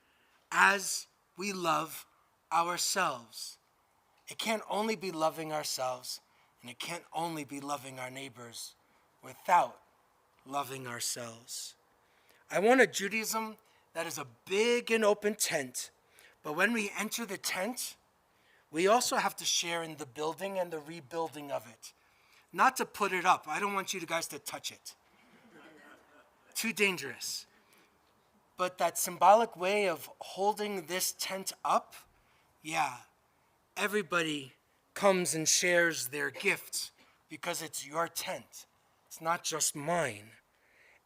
as we love ourselves. It can't only be loving ourselves, and it can't only be loving our neighbors without loving ourselves. I want a Judaism that is a big and open tent, but when we enter the tent, we also have to share in the building and the rebuilding of it. Not to put it up. I don't want you guys to touch it. Too dangerous. But that symbolic way of holding this tent up, yeah, everybody comes and shares their gifts because it's your tent. It's not just mine.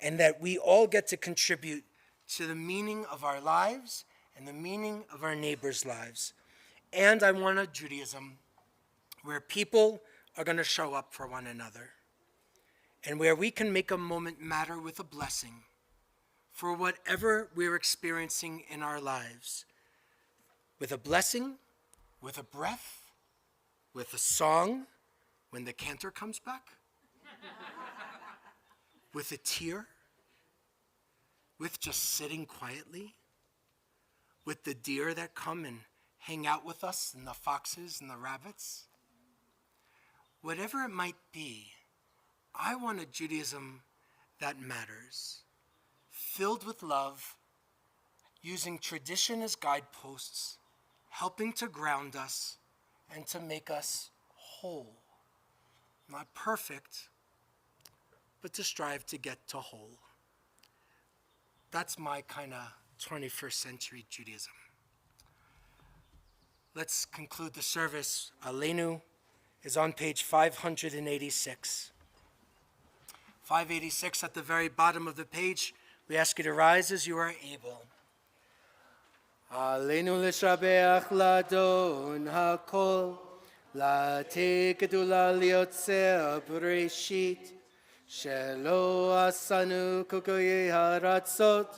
And that we all get to contribute to the meaning of our lives and the meaning of our neighbors' lives. And I want a Judaism where people are going to show up for one another and where we can make a moment matter with a blessing for whatever we're experiencing in our lives. With a blessing, with a breath, with a song when the cantor comes back, with a tear, with just sitting quietly, with the deer that come and hang out with us and the foxes and the rabbits. Whatever it might be, I want a Judaism that matters, filled with love, using tradition as guideposts, helping to ground us and to make us whole. Not perfect, but to strive to get to whole. That's my kind of 21st century Judaism. Let's conclude the service. Aleinu is on page 586. 586 at the very bottom of the page. We ask you to rise as you are able. Aleinu l'shabeach ladon hakol, la'atei gedula liyotzeh bereshit, shelo asanu kukoyei haratzot,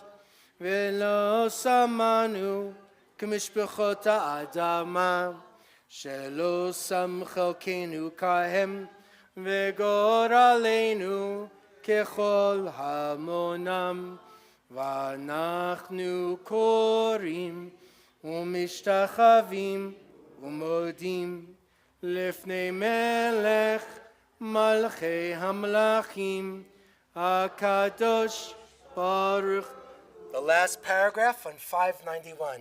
velo samanu כמשפחות האדמה, שלא שם חלקנו כהם, וגורלנו ככל המונם, ואנחנו קוראים ומשתחווים ומודים לפני מלך מלכי המלכים, הקדוש ברוך. The last paragraph on 591.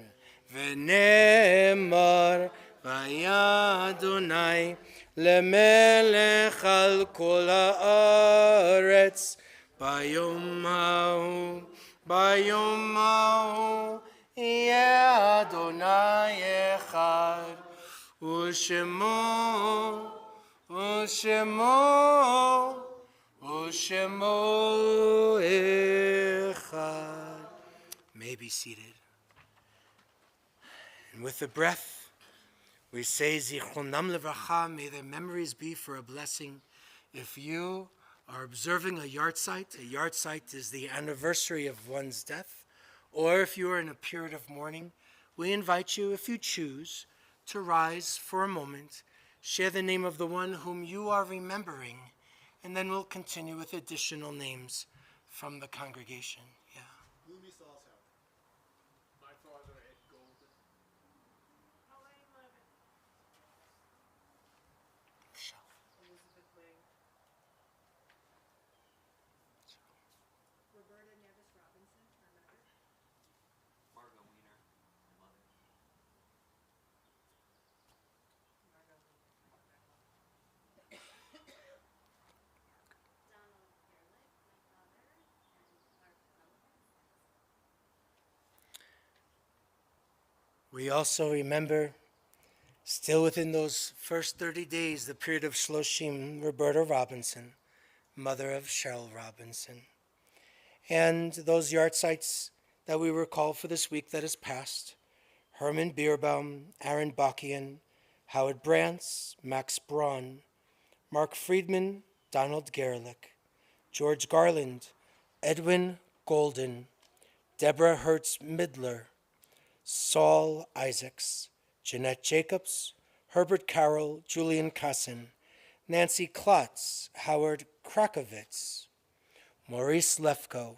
ונאמר והיה אדוני למלך על כל הארץ ביום ההוא יהיה אדוני אחד ושמו אחד. May be seated. And with the breath, we say, Zichronam levracha, may their memories be for a blessing. If you are observing a yahrzeit is the anniversary of one's death, or if you are in a period of mourning, we invite you, if you choose, to rise for a moment, share the name of the one whom you are remembering, and then we'll continue with additional names from the congregation. Yeah. We also remember, still within those first 30 days, the period of Shloshim, Roberta Robinson, mother of Cheryl Robinson. And those yahrzeits that we recall for this week that has passed, Herman Bierbaum, Aaron Bakian, Howard Brantz, Max Braun, Mark Friedman, Donald Gerlich, George Garland, Edwin Golden, Deborah Hertz Midler, Saul Isaacs, Jeanette Jacobs, Herbert Carroll, Julian Kassin, Nancy Klotz, Howard Krakowitz, Maurice Lefko,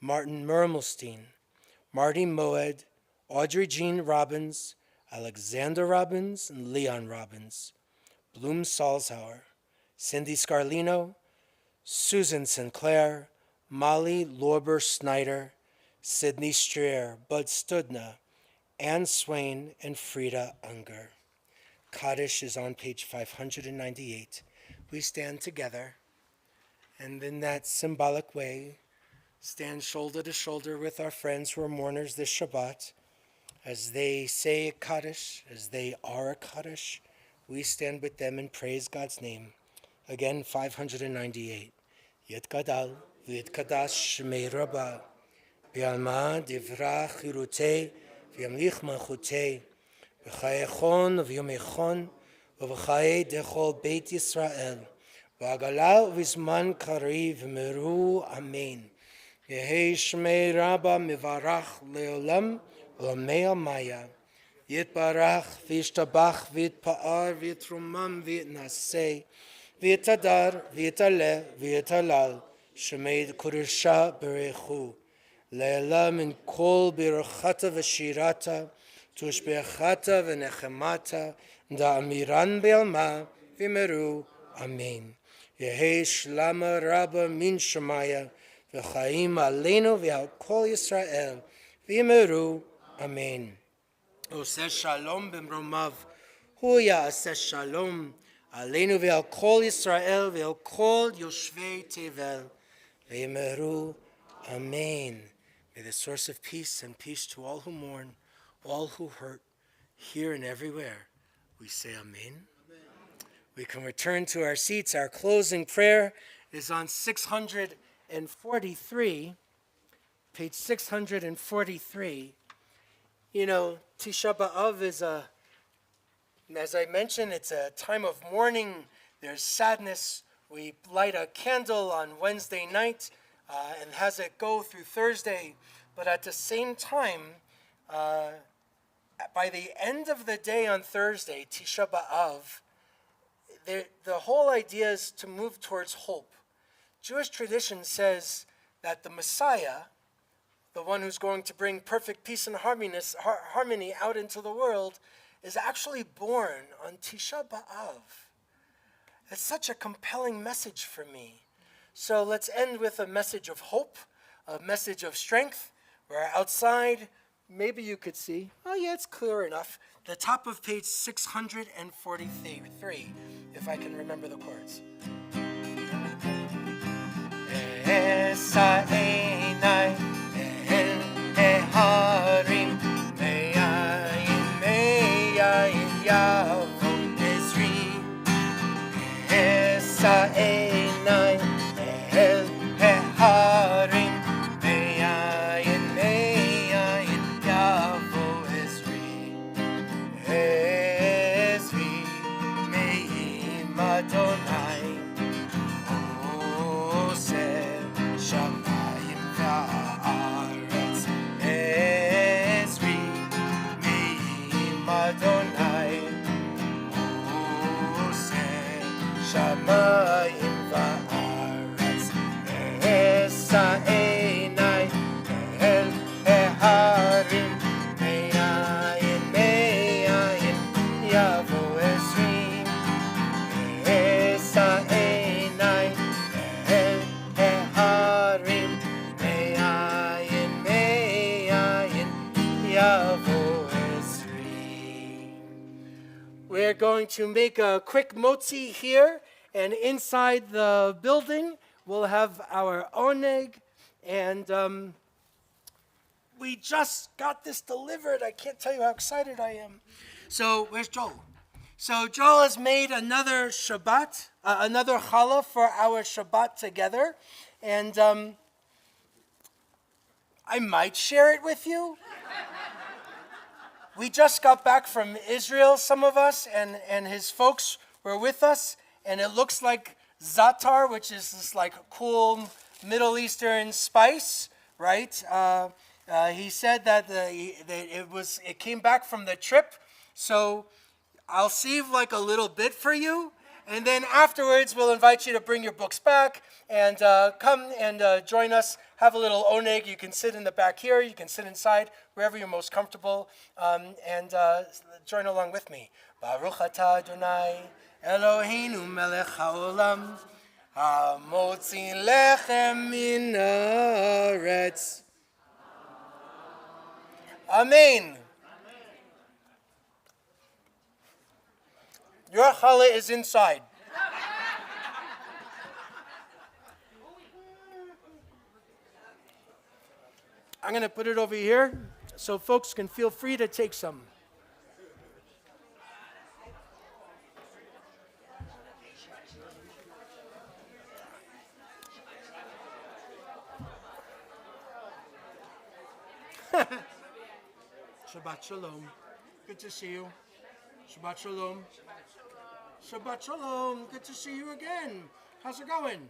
Martin Mermelstein, Marty Moed, Audrey Jean Robbins, Alexander Robbins, and Leon Robbins, Bloom Salzhauer, Cindy Scarlino, Susan Sinclair, Molly Lorber Snyder, Sidney Streer, Bud Studna, Anne Swain, and Frida Unger. Kaddish is on page 598. We stand together, and in that symbolic way, stand shoulder to shoulder with our friends who are mourners this Shabbat. As they say a Kaddish, as they are a Kaddish, we stand with them and praise God's name. Again, 598. Yitgadal v'yitkadash shmei Rabbah, v'yalma divra chirutei, v'yamlich malchutei, v'chayechon v'yomechon, v'v'chaye dechol Beit Yisrael, v'agala v'zman kari v'meru amen. Yehei shmei Rabbah mivarach leolam v'lamei maya. Yitbarach v'yishtabach v'yitpa'ar v'yitrumam v'yitnaseh v'yitadar v'yitaleh v'yitalal shemei kurisha berechu le'elam min kol birachata v'shirata tushbechata v'nechemata da'amiran be'alma v'meru amen. Yehei shlama rabba min shemaya v'chaim aleinu v'al kol Yisrael v'meru amen. Oseh shalom b'mromav, hu ya'aseh shalom aleinu ve'al kol Yisrael ve'al kol yoshvei tevel ve'yemeru amen. May the source of peace and peace to all who mourn, all who hurt, here and everywhere. We say amen. We can return to our seats. Our closing prayer is on 643, page 643. You know, Tisha B'Av is as I mentioned, it's a time of mourning. There's sadness. We light a candle on Wednesday night and has it go through Thursday. But at the same time, by the end of the day on Thursday, Tisha B'Av, the whole idea is to move towards hope. Jewish tradition says that the Messiah, the one who's going to bring perfect peace and harmony out into the world, is actually born on Tisha B'Av. It's such a compelling message for me. So let's end with a message of hope, a message of strength. We're outside. Maybe you could see. Oh yeah, it's clear enough. The top of page 643, if I can remember the chords. Harim me'ayin yavo ezri esa'enai el harim me'ayin yavo ezri me'im Adonai oseh shamayim va'aretz Adonai, Oseh Shamayim va'aretz, Esa'enai el harim me'ayin yavo ezri, Esa'enai el harim me'ayin yavo. We're going to make a quick motzi here, and inside the building we'll have our oneg, and we just got this delivered. I can't tell you how excited I am. So where's Joel? So Joel has made another Shabbat, another challah for our Shabbat together, and I might share it with you. We just got back from Israel, some of us, and his folks were with us, and it looks like za'atar, which is this like cool Middle Eastern spice, right? He said that it came back from the trip, so I'll save like a little bit for you, and then afterwards we'll invite you to bring your books back and come and join us. Have a little oneg. You can sit in the back here. You can sit inside, wherever you're most comfortable, and join along with me. Baruch atah Adonai Eloheinu melech haolam hamotzi lechem min haaretz. Amen. Your challah is inside. I'm going to put it over here so folks can feel free to take some. Shabbat Shalom. Good to see you. Shabbat Shalom. Shabbat Shalom. Good to see you again. How's it going?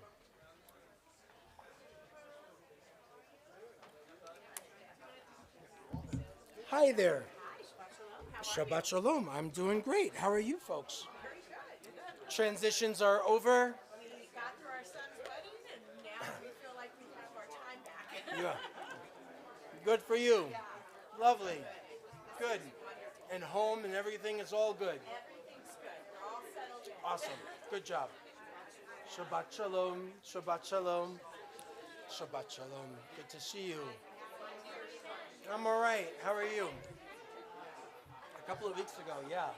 Hi there. Shabbat Shalom. I'm doing great. How are you folks? Transitions are over. We got through our son's wedding, and now we feel like we have our time back. Yeah. Good for you. Lovely. Good. And home and everything is all good. Everything's good. We're all settled in. Awesome. Good job. Shabbat Shalom. Shabbat Shalom. Shabbat Shalom. Good to see you. I'm all right. How are you? A couple of weeks ago, yeah.